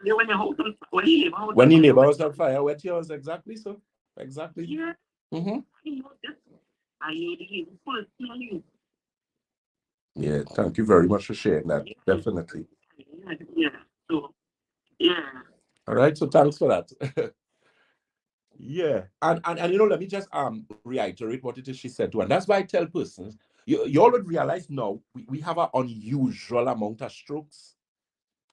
When your neighbor was on fire, wet yours, exactly so. Exactly. Yeah. Mm-hmm. I know this. I know the personally. Yeah, thank you very much for sharing that. Yeah. Definitely. Yeah. So, yeah. All right, so thanks for that. Yeah, and you know, let me just reiterate what it is she said too, and that's why I tell persons, you all would realize now we have an unusual amount of strokes.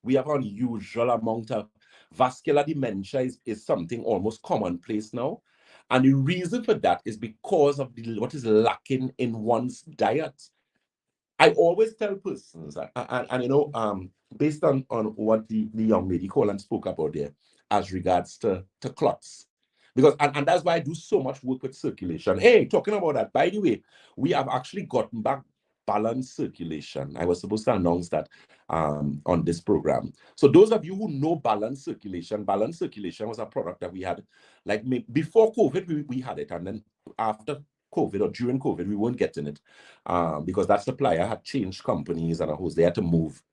We have an unusual amount of vascular dementia is something almost commonplace now. And the reason for that is because of what is lacking in one's diet. I always tell persons, and you know, based on what the young lady called and spoke about there, as regards to clots. Because and that's why I do so much work with circulation. Hey, talking about that, by the way, we have actually gotten back balanced circulation. I was supposed to announce that on this program. So those of you who know balanced circulation was a product that we had, like before COVID, we had it, and then after COVID or during COVID, we weren't getting it because that supplier had changed companies and they had to move.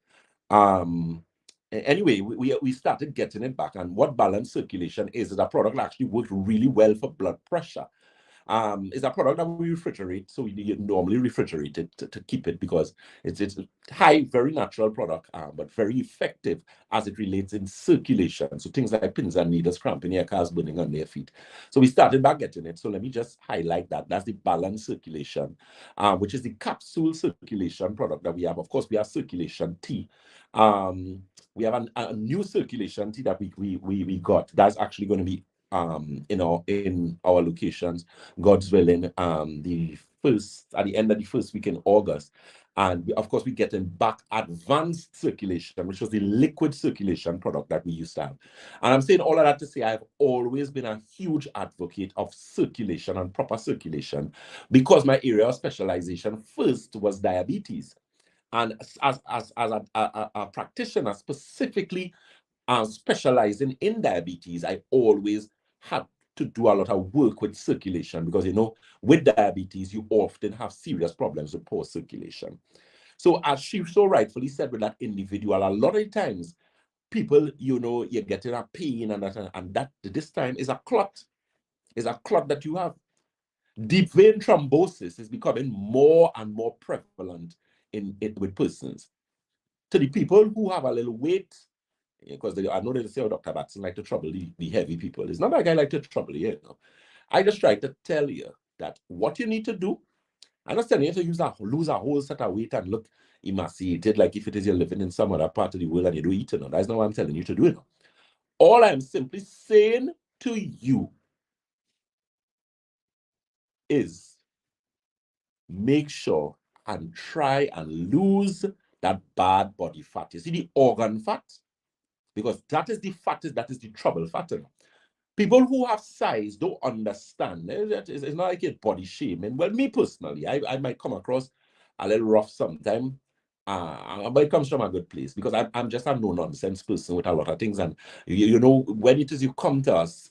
Anyway, we started getting it back, and what balanced circulation is a product that actually works really well for blood pressure. It's a product that we refrigerate, so we normally refrigerate it to keep it because it's a high, very natural product, but very effective as it relates in circulation. So things like pins and needles, cramping your cars, burning on their feet. So we started by getting it. So let me just highlight that. That's the balanced circulation, which is the capsule circulation product that we have. Of course, we have circulation tea. We have a new circulation tea that we got. That's actually going to be in our locations, God's willing, at the end of the first week in August. And of course, we're getting back advanced circulation, which was the liquid circulation product that we used to have. And I'm saying all of that to say I've always been a huge advocate of circulation and proper circulation because my area of specialization first was diabetes. And as a practitioner specifically specializing in diabetes, I always had to do a lot of work with circulation because, with diabetes, you often have serious problems with poor circulation. So as she so rightfully said with that individual, a lot of times people, you're getting a pain and that this time is a clot. Is a clot that you have. Deep vein thrombosis is becoming more and more prevalent with persons. To the people who have a little weight, because I know they say, Dr. Batson like to trouble the heavy people. It's not like I like to trouble you. I just try to tell you that what you need to do, I'm not telling you to lose a whole set of weight and look emaciated, like if it is you're living in some other part of the world and you do eat. That's not what I'm telling you to do. All I'm simply saying to you is make sure and try and lose that bad body fat. You see the organ fat? Because that is the fattest, that is the trouble fat. People who have size don't understand. It's not like it's body shaming. Well, me personally, I might come across a little rough sometime, but it comes from a good place because I'm just a no-nonsense person with a lot of things. And, when it is you come to us,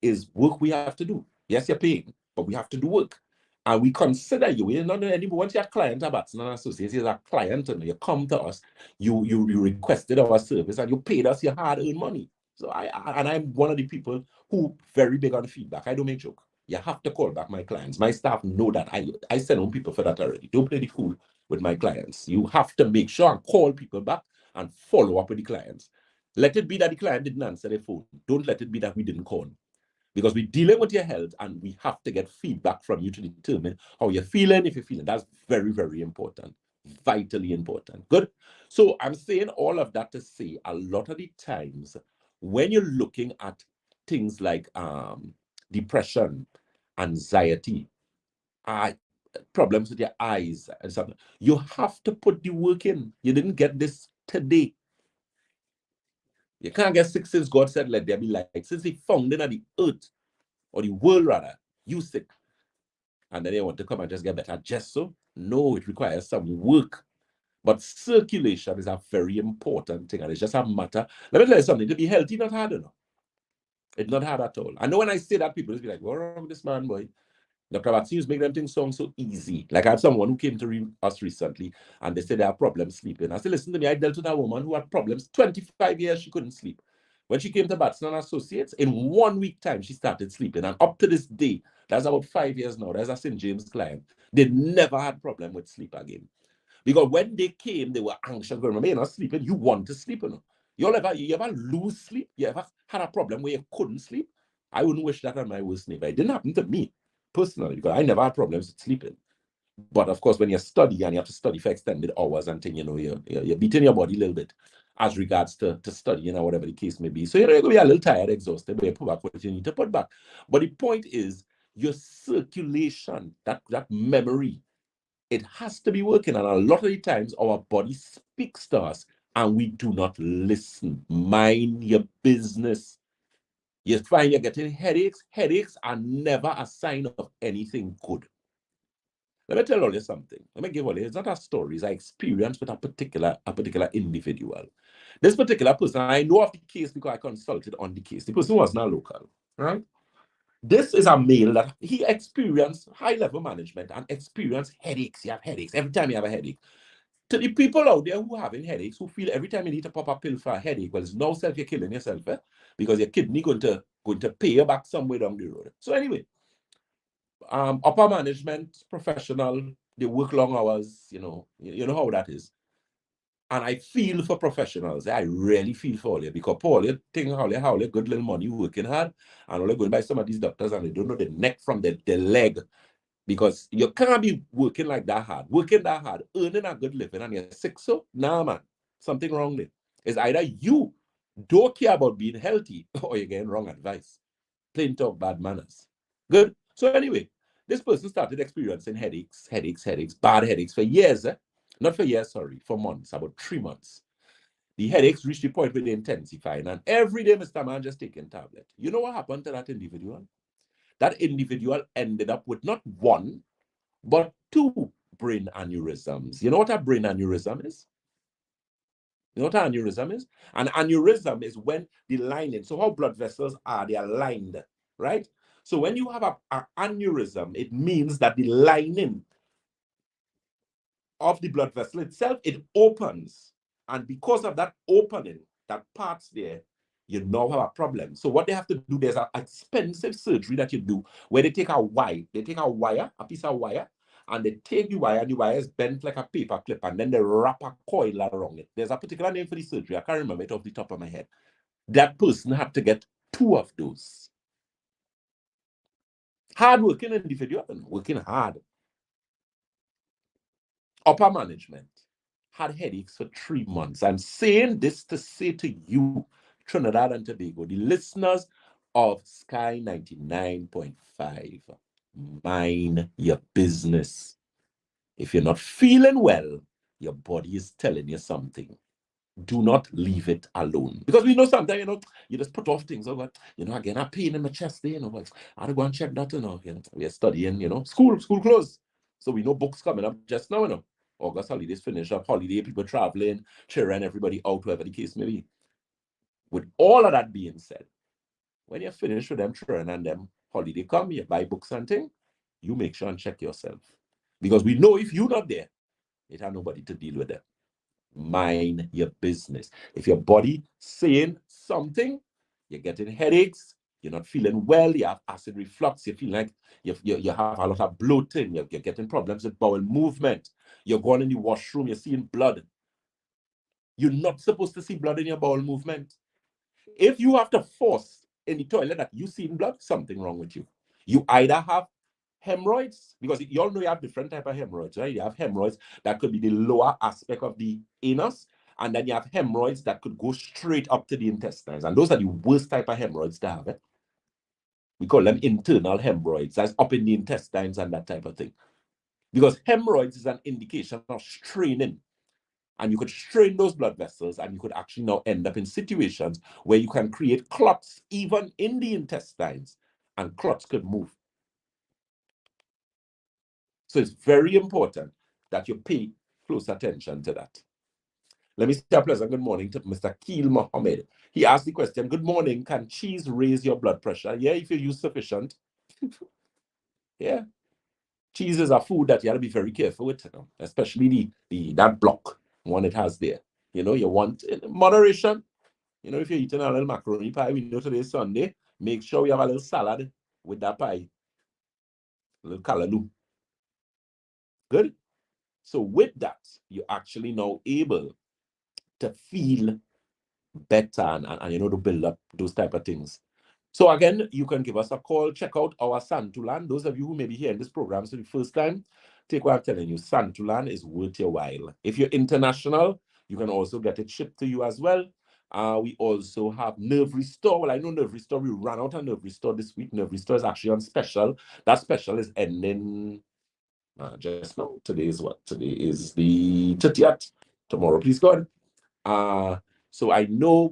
is work we have to do. Yes, you're paying, but we have to do work. And we consider you. You're not anymore. Once you're a client of Batson and Associates, you're a client, and you come to us, you requested our service, and you paid us your hard-earned money. So I'm one of the people who very big on feedback. I don't make joke. You have to call back my clients. My staff know that. I send home people for that already. Don't play the fool with my clients. You have to make sure and call people back and follow up with the clients. Let it be that the client didn't answer their phone. Don't let it be that we didn't call. Because we're dealing with your health and we have to get feedback from you to determine how you're feeling, if you're feeling. That's very, very important. Vitally important. Good. So I'm saying all of that to say a lot of the times when you're looking at things like depression, anxiety, problems with your eyes and something, you have to put the work in. You didn't get this today. You can't get sick since God said, let there be light. Since he found it on the earth, or the world rather, you sick. And then they want to come and just get better. Just so? No, it requires some work. But circulation is a very important thing. And it's just a matter. Let me tell you something. To be healthy, not hard enough. It's not hard at all. I know when I say that, people just be like, what's wrong with this man, boy? Dr.Batson make them things sound so easy. Like I had someone who came to us recently and they said they have problems sleeping. I said, listen to me, I dealt with a woman who had problems. 25 years she couldn't sleep. When she came to Batson and Associates, in 1 week time, she started sleeping. And up to this day, that's about 5 years now, there's a St. James client, they never had problem with sleep again. Because when they came, they were anxious. Remember, you're not sleeping, you want to sleep. You ever lose sleep? You ever had a problem where you couldn't sleep? I wouldn't wish that on my worst neighbor. It didn't happen to me personally, because I never had problems with sleeping. But of course, when you study and you have to study for extended hours and things, you're beating your body a little bit as regards to studying or whatever the case may be. So you're going to be a little tired, exhausted, but you put back what you need to put back. But the point is, your circulation, that memory, it has to be working. And a lot of the times, our body speaks to us and we do not listen. Mind your business. You find you're getting headaches. Headaches are never a sign of anything good. Let me tell you something. Let me give you, it's not a story, it's an experience with a particular individual. This particular person, I know of the case because I consulted on the case. The person was not local, right? This is a male that he experienced high-level management and experienced headaches. You have headaches every time you have a headache. To the people out there who are having headaches, who feel every time you need to pop a pill for a headache, well, it's no self, you're killing yourself, because your kidney going to pay you back somewhere down the road. So anyway, Upper management, professional, they work long hours, you know how that is. And I feel for professionals. I really feel for you because Paul, you think how they good little money working hard, and all they going by some of these doctors and they don't know the neck from the leg because you can't be working like that hard, earning a good living, and you're sick. So, nah, man, something wrong there. It's either you don't care about being healthy or you're getting wrong advice. Plain talk, bad manners. Good. So anyway, this person started experiencing headaches, bad headaches for years. Not for years, sorry, for months, about 3 months. The headaches reached the point where they intensified, and every day Mr. Man just taking tablet. You know what happened to that individual? That individual ended up with not one, but 2 brain aneurysms. You know what a brain aneurysm is? You know what an aneurysm is? An aneurysm is when the lining, so how blood vessels are, they are lined, right? So when you have an aneurysm, it means that the lining of the blood vessel itself, it opens. And because of that opening, that part's there, you now have a problem. So what they have to do, there's an expensive surgery that you do where they take a wire, a piece of wire, and they take the wire is bent like a paper clip, and then they wrap a coil around it. There's a particular name for the surgery. I can't remember it off the top of my head. That person had to get 2 of those. Hard-working individual, working hard. Upper management had headaches for 3 months. I'm saying this to say to you, Trinidad and Tobago, the listeners of Sky 99.5, mind your business. If you're not feeling well, your body is telling you something. Do not leave it alone. Because we know sometimes, you just put off things over, again, a pain in my chest there, I go and check that, we're studying, school closed. So we know books coming up just now, August holidays finish up, holiday, people traveling, cheering everybody out, whoever the case may be. With all of that being said, when you're finished with them cheering and them holiday come, you buy books and things, you make sure and check yourself. Because we know if you're not there, it has nobody to deal with them. Mind your business. If your body saying something, you're getting headaches, you're not feeling well, you have acid reflux, you feel like you have a lot of bloating, you're getting problems with bowel movement, you're going in the washroom, you're seeing blood. You're not supposed to see blood in your bowel movement. If you have to force in the toilet that you see blood, something wrong with you. You either have hemorrhoids, because you all know you have different type of hemorrhoids, right? You have hemorrhoids that could be the lower aspect of the anus, and then you have hemorrhoids that could go straight up to the intestines, and those are the worst type of hemorrhoids to have. We call them internal hemorrhoids. That's up in the intestines and that type of thing. Because hemorrhoids is an indication of straining. And you could strain those blood vessels, and you could actually now end up in situations where you can create clots even in the intestines, and clots could move. So it's very important that you pay close attention to that. Let me say a pleasant good morning to Mr. Keel Mohammed. He asked the question, good morning, can cheese raise your blood pressure? Yeah, if you use sufficient. Yeah. Cheese is a food that you have to be very careful with, especially that block one it has there. You want moderation. If you're eating a little macaroni pie, we know today's Sunday, make sure you have a little salad with that pie. A little callaloo. Good? So with that, you're actually now able to feel better and to build up those type of things. So again, you can give us a call. Check out our Santulan. Those of you who may be here in this program for the first time, take what I'm telling you. Santulan is worth your while. If you're international, you can also get it shipped to you as well. We also have Nerve Restore. Well, I know Nerve Restore. We ran out of Nerve Restore this week. Nerve Restore is actually on special. That special is ending just now. Today is what? Today is the 30th. Tomorrow, please God. So I know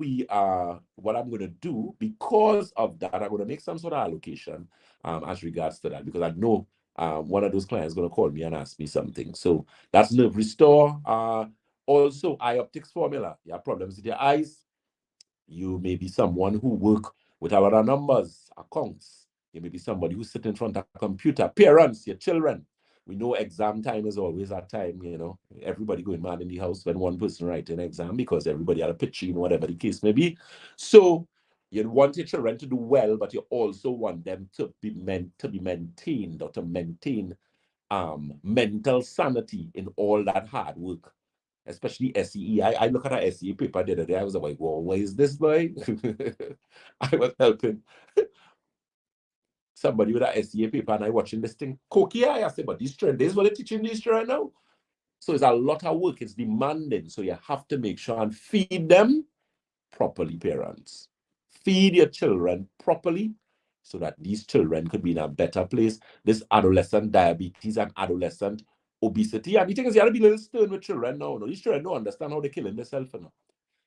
what I'm going to do because of that, I'm going to make some sort of allocation as regards to that, because I know one of those clients is going to call me and ask me something. So that's Nerve Restore. Also, eye optics formula. You have problems with your eyes. You may be someone who work with a lot of numbers, accounts. You may be somebody who sit in front of a computer. Parents, your children. We know exam time is always a time, everybody going mad in the house when one person writing an exam because everybody had a pitching, whatever the case may be. So You want your children to do well, but you also want them to be maintained, or to maintain mental sanity in all that hard work, especially SEE. I look at a SEE paper the other day. I was like, "Whoa, where is this boy?" I was helping somebody with a SEA paper, and I watching this thing. Cookie, I said, "But this is what they're teaching these children now." So it's a lot of work. It's demanding. So you have to make sure and feed them properly, parents. Feed your children properly so that these children could be in a better place. This adolescent diabetes and adolescent obesity. And the thing is, you have to be a little stern with children now. These children don't understand how they're killing themselves now.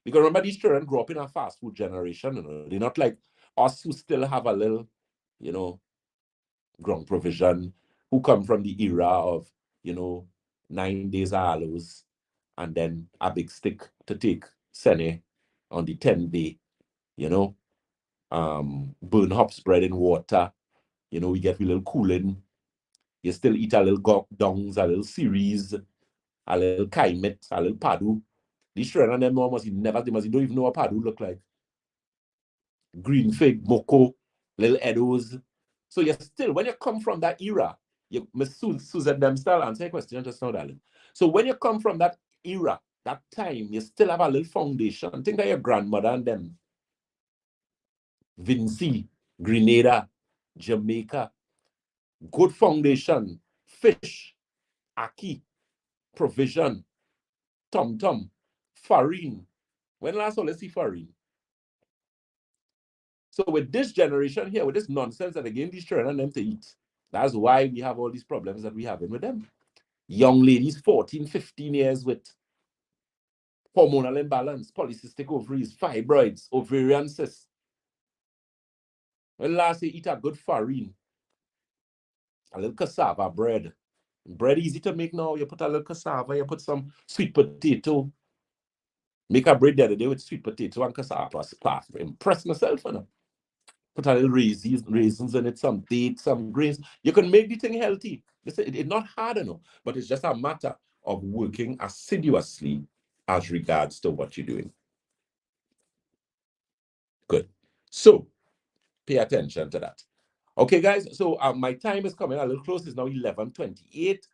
Because remember, these children grew up in a fast food generation. They're not like us who still have a little, ground provision, who come from the era of, 9 days aloes and then a big stick to take sene on the 10th day, burn hops bread in water, we get a little cooling. You still eat a little dongs, a little cereals, a little kaimit, a little padu. These children and them they must don't even know what padu look like. Green fig, moko, little edos. So you still, when you come from that era, Miss Susan them style answer your question just now, darling. So when you come from that era, that time, you still have a little foundation. Think of your grandmother and them. Vinci, Grenada, Jamaica, good foundation, fish, ackee, provision, tom-tom, farine. When last all you see farine? So with this generation here, with this nonsense that again these children and them to eat, that's why we have all these problems that we have with them. Young ladies, 14, 15 years with hormonal imbalance, polycystic ovaries, fibroids, ovarian cysts. When last you eat a good farine, a little cassava bread. Bread easy to make now. You put a little cassava, you put some sweet potato. Make a bread the other day with sweet potato and cassava. Impress myself, Put a little raisins in it, some dates, some grains. You can make the thing healthy. It's not hard enough, but it's just a matter of working assiduously as regards to what you're doing. Good. So pay attention to that. Okay, guys, so my time is coming a little close. It's now 11:28.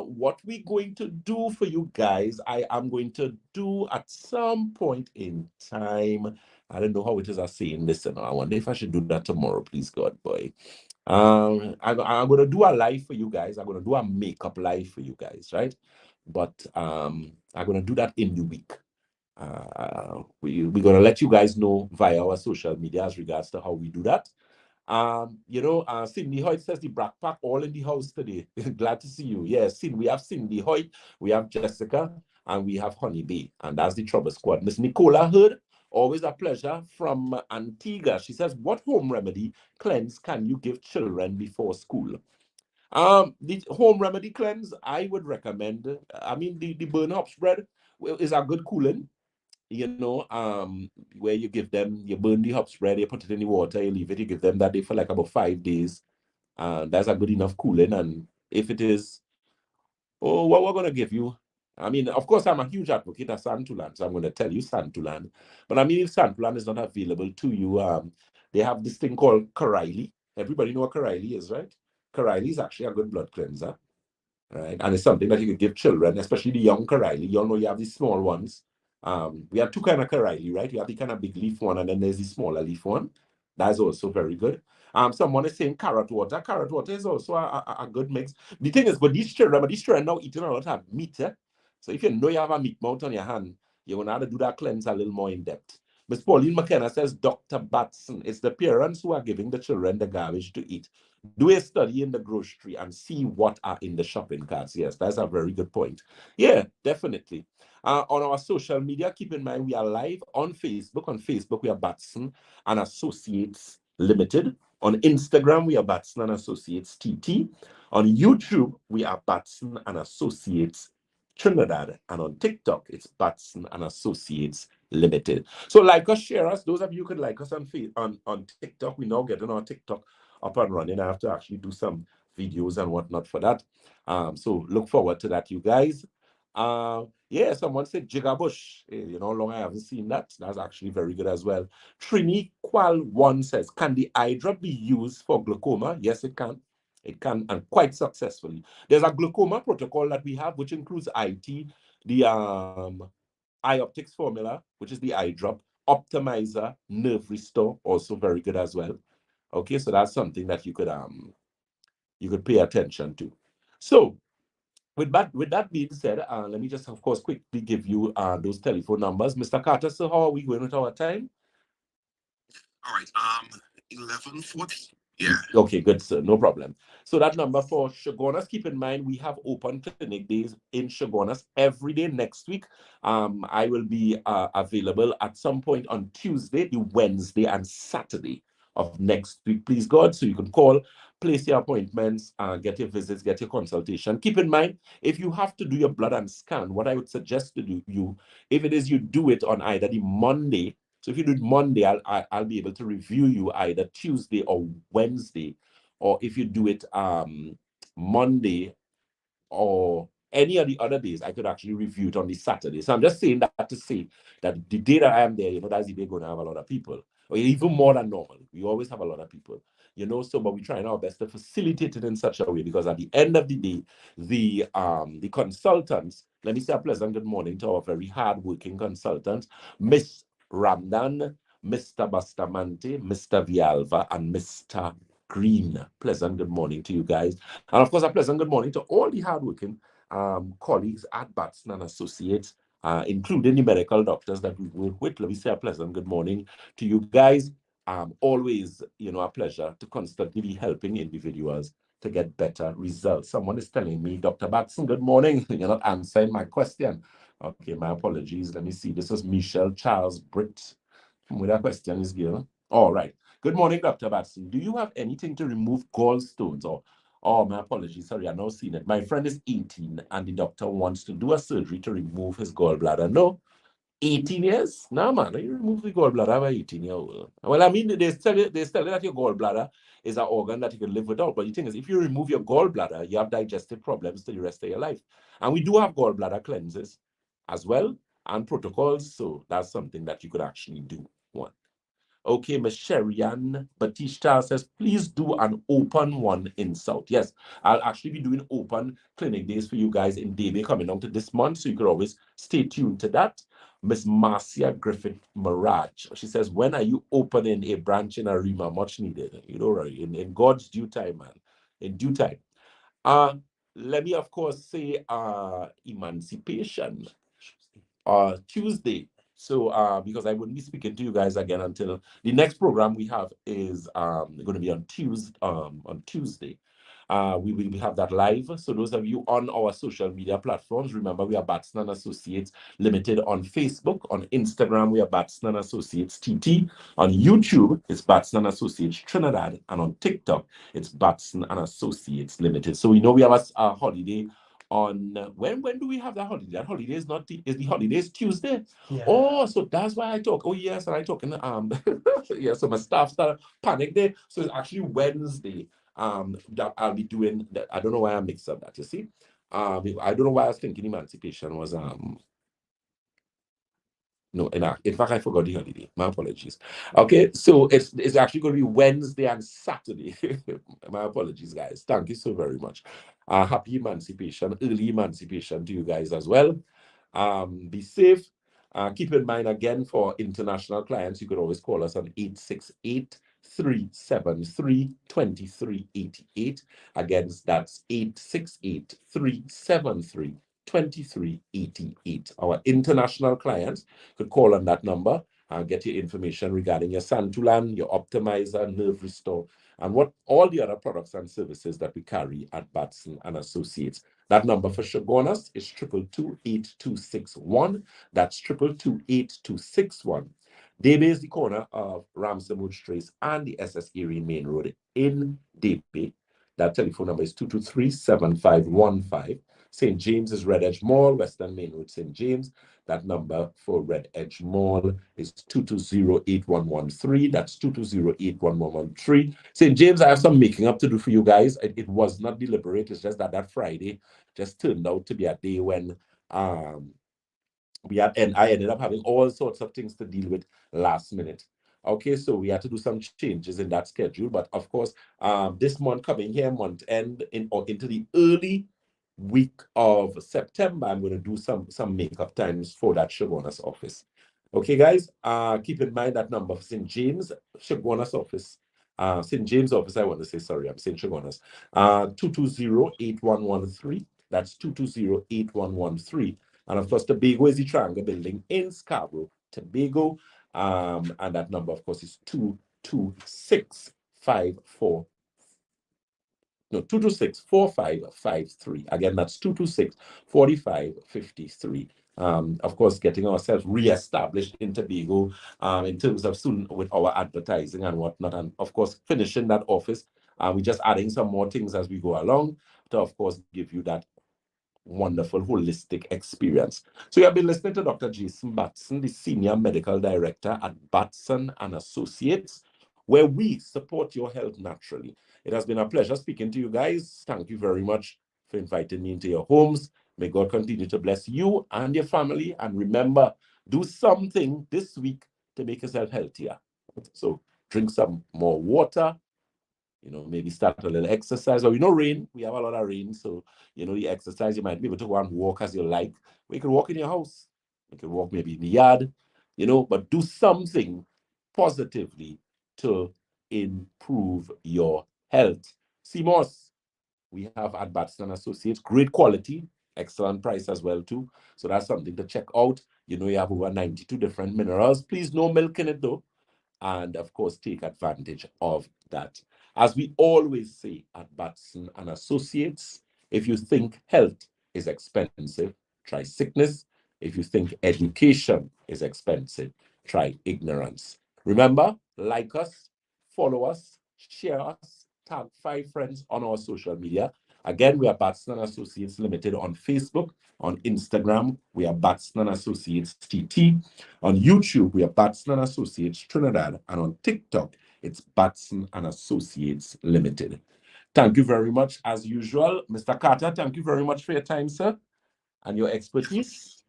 What we're going to do for you guys, I am going to do at some point in time. I don't know how it is I'm saying this. I wonder if I should do that tomorrow, please, God, boy. I'm going to do a live for you guys. I'm going to do a makeup live for you guys, right? But I'm going to do that in the week. We're going to let you guys know via our social media as regards to how we do that. Cindy Hoyt says the backpack all in the house today. Glad to see you. Yes, we have Cindy Hoyt, we have Jessica, and we have Honeybee, and that's the Trouble Squad. Miss Nicola Hood, always a pleasure, from Antigua. She says, what home remedy cleanse can you give children before school? The home remedy cleanse, I would recommend, the burn hops bread is a good cooling. Where you give them, you burn the hops bread, you put it in the water, you leave it, you give them that day for like about 5 days. That's a good enough cooling. And if it is, what we're going to give you, of course, I'm a huge advocate of Santulan, so I'm going to tell you Santulan. But if Santulan is not available to you, they have this thing called Karaili. Everybody know what Karaili is, right? Karaili is actually a good blood cleanser, right? And it's something that you could give children, especially the young Karaili. You all know you have these small ones. We have two kind of Karaili, right? You have the kind of big leaf one, and then there's the smaller leaf one. That's also very good. Someone is saying carrot water. Carrot water is also a good mix. The thing is, but these children now eating a lot of meat. So if you know you have a meat mouth on your hand, you're gonna have to do that cleanse a little more in depth. Miss Pauline McKenna says, Dr. Batson, it's the parents who are giving the children the garbage to eat. Do a study in the grocery and see what are in the shopping carts. Yes, that's a very good point. Yeah, definitely. On our social media, keep in mind we are live on Facebook. On Facebook, we are Batson and Associates Limited. On Instagram, we are Batson and Associates TT. On YouTube, we are Batson and Associates Trinidad. And on TikTok, it's Batson and Associates Limited. So like us, share us. Those of you who could like us on TikTok, we now getting our TikTok up and running. I have to actually do some videos and whatnot for that. So look forward to that, you guys. Yeah, someone said Jigabush. You know how long I haven't seen that. That's actually very good as well. Trini Qual One says, can the eye drop be used for glaucoma? Yes, it can. It can, and quite successfully. There's a glaucoma protocol that we have, which includes IT, the eye optics formula, which is the eye drop, optimizer, nerve restore, also very good as well. Okay, so that's something that you could pay attention to. So with that being said, let me just, of course, quickly give you those telephone numbers. Mr. Carter, so how are we going with our time? All right, 11:40. Yeah. Okay, good, sir. No problem. So that number for Shogunas, keep in mind, we have open clinic days in Shogunas every day next week. I will be available at some point on Tuesday, the Wednesday, and Saturday of next week, please God. So you can call, place your appointments, get your visits, get your consultation. Keep in mind, if you have to do your blood and scan, what I would suggest to do if it is you do it on either the Monday. So if you do it Monday, I'll be able to review you either Tuesday or Wednesday, or if you do it Monday or any of the other days, I could actually review it on the Saturday. So I'm just saying that to say that the day that I am there, that's the day going to have a lot of people, or even more than normal. We always have a lot of people, So, but we're trying our best to facilitate it in such a way, because at the end of the day, the consultants. Let me say a pleasant good morning to our very hardworking consultants, Miss Ramdan, Mr. Bastamante, Mr. Vialva, and Mr. Green. Pleasant good morning to you guys. And of course, a pleasant good morning to all the hardworking colleagues at Batson and Associates, including the medical doctors that we work with. Let me say a pleasant good morning to you guys. Always, a pleasure to constantly be helping individuals to get better results. Someone is telling me, Dr. Batson, good morning. You're not answering my question. Okay, my apologies. Let me see. This is Michelle Charles Britt. With that question is given. All right. Good morning, Dr. Batson. Do you have anything to remove gallstones? Oh, my apologies. Sorry, I've not seen it. My friend is 18 and the doctor wants to do a surgery to remove his gallbladder. No, 18 years? No, man. You remove the gallbladder by 18 years old. Well, I mean, they tell you that your gallbladder is an organ that you can live without. But the thing is, if you remove your gallbladder, you have digestive problems for the rest of your life. And we do have gallbladder cleanses as well and protocols. So that's something that you could actually do. One. Okay, Ms. Sherian Batista says, please do an open one in South. Yes, I'll actually be doing open clinic days for you guys in Debe coming out to this month, so you could always stay tuned to that. Miss Marcia Griffith Mirage, she says, when are you opening a branch in Arima? Much needed. Right, in God's due time, man. In due time. Let me, of course, say emancipation. Tuesday. So because I wouldn't be speaking to you guys again until the next program we have is going to be on Tuesday. We have that live. So those of you on our social media platforms, remember we are Batson and Associates Limited on Facebook. On Instagram, we are Batson and Associates TT. On YouTube, it's Batson and Associates Trinidad. And on TikTok, it's Batson and Associates Limited. So we know we have a holiday on when do we have that holiday? That holiday is not is the holidays Tuesday. Yeah. Oh, so that's why I talk. Oh yes, and I talking yeah. So my staff started panic there. So it's actually Wednesday. That I'll be doing that. I don't know why I mixed up that. You see, I don't know why I was thinking emancipation was no, in fact, I forgot the holiday. My apologies. Okay, so it's actually going to be Wednesday and Saturday. My apologies, guys. Thank you so very much. Happy emancipation, early emancipation to you guys as well. Be safe. Keep in mind, again, for international clients, you could always call us on 868-373-2388. Again, that's 868-373-2388. Our international clients could call on that number and get your information regarding your Santulan, your Optimizer, Nerve Restore, and what all the other products and services that we carry at Batson and Associates. That number for Shogunas is 222-8261. That's 222-8261. Debe is the corner of Ramsey Trace and the SS Erie Main Road in Debe. That telephone number is 223-7515. St. James is Red Edge Mall, Western Main Road, St. James. That number for Red Edge Mall is 220-8113. That's 220-8113. St. James, I have some making up to do for you guys. It was not deliberate. It's just that Friday just turned out to be a day when I ended up having all sorts of things to deal with last minute. Okay, so we had to do some changes in that schedule. But of course, this month coming here, month end or into the early week of September, I'm going to do some makeup times for that Shoguna's office. Okay, guys, keep in mind that number for St. James, Shoguna's office. St. James office, I want to say, sorry, I'm saying Shoguna's. 220-8113. That's 220-8113. And of course, Tobago is the Triangle Building in Scarborough, Tobago. And that number, of course, is 226-4553. Again, that's 226-4553. Of course, getting ourselves reestablished in Tobago in terms of soon with our advertising and whatnot. And of course, finishing that office. We're just adding some more things as we go along to, of course, give you that wonderful holistic experience. So you have been listening to Dr. Jason Batson, the Senior Medical Director at Batson and Associates, where we support your health naturally. It has been a pleasure speaking to you guys. Thank you very much for inviting me into your homes. May God continue to bless you and your family. And remember, do something this week to make yourself healthier. So drink some more water, maybe start a little exercise. Or rain, we have a lot of rain. So, the exercise, you might be able to go and walk as you like. Or you can walk in your house. You can walk maybe in the yard, but do something positively to improve your health. CMOS, we have at Batson Associates, great quality, excellent price as well too. So that's something to check out. You have over 92 different minerals. Please, no milk in it though. And of course, take advantage of that. As we always say at Batson and Associates, if you think health is expensive, try sickness. If you think education is expensive, try ignorance. Remember, like us, follow us, share us, tag 5 friends on our social media. Again, we are Batson and Associates Limited on Facebook. On Instagram, we are Batson and Associates TT. On YouTube, we are Batson and Associates Trinidad. And on TikTok, it's Batson and Associates Limited. Thank you very much, as usual. Mr. Carter, thank you very much for your time, sir, and your expertise.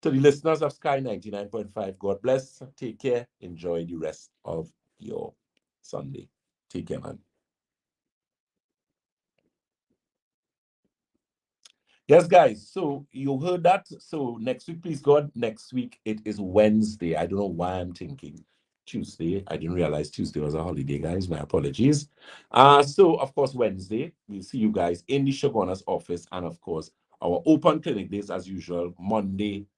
To the listeners of Sky 99.5, God bless. Take care. Enjoy the rest of your Sunday. Take care, man. Yes, guys. So you heard that. So next week, please God, next week it is Wednesday. I don't know why I'm thinking Tuesday. I didn't realize Tuesday was a holiday, guys. My apologies. So of course, Wednesday, we'll see you guys in the Shoguna's office. And of course, our open clinic days as usual, Monday,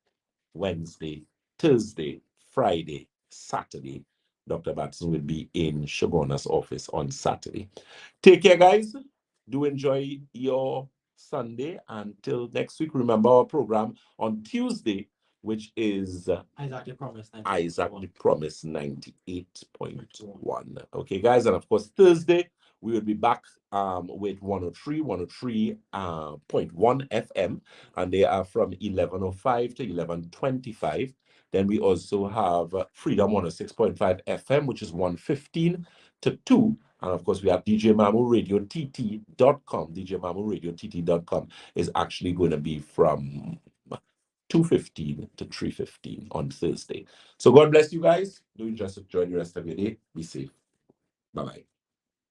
Wednesday, Thursday, Friday, Saturday. Dr. Batson will be in Shoguna's office on Saturday. Take care, guys. Do enjoy your Sunday. Until next week, remember our program on Tuesday, which is Isaac the Promise 98.1. Okay, guys. And of course, Thursday, we will be back with 103.1 FM, and they are from 11:05 to 11:25. Then we also have Freedom 106.5 FM, which is 1:15 to 2. And of course, we have DJMamuRadioTT.com. DJMamuRadioTT.com is actually going to be from 2:15 to 3:15 on Thursday. So God bless you guys. Do just enjoy the rest of your day. Be safe. Bye-bye.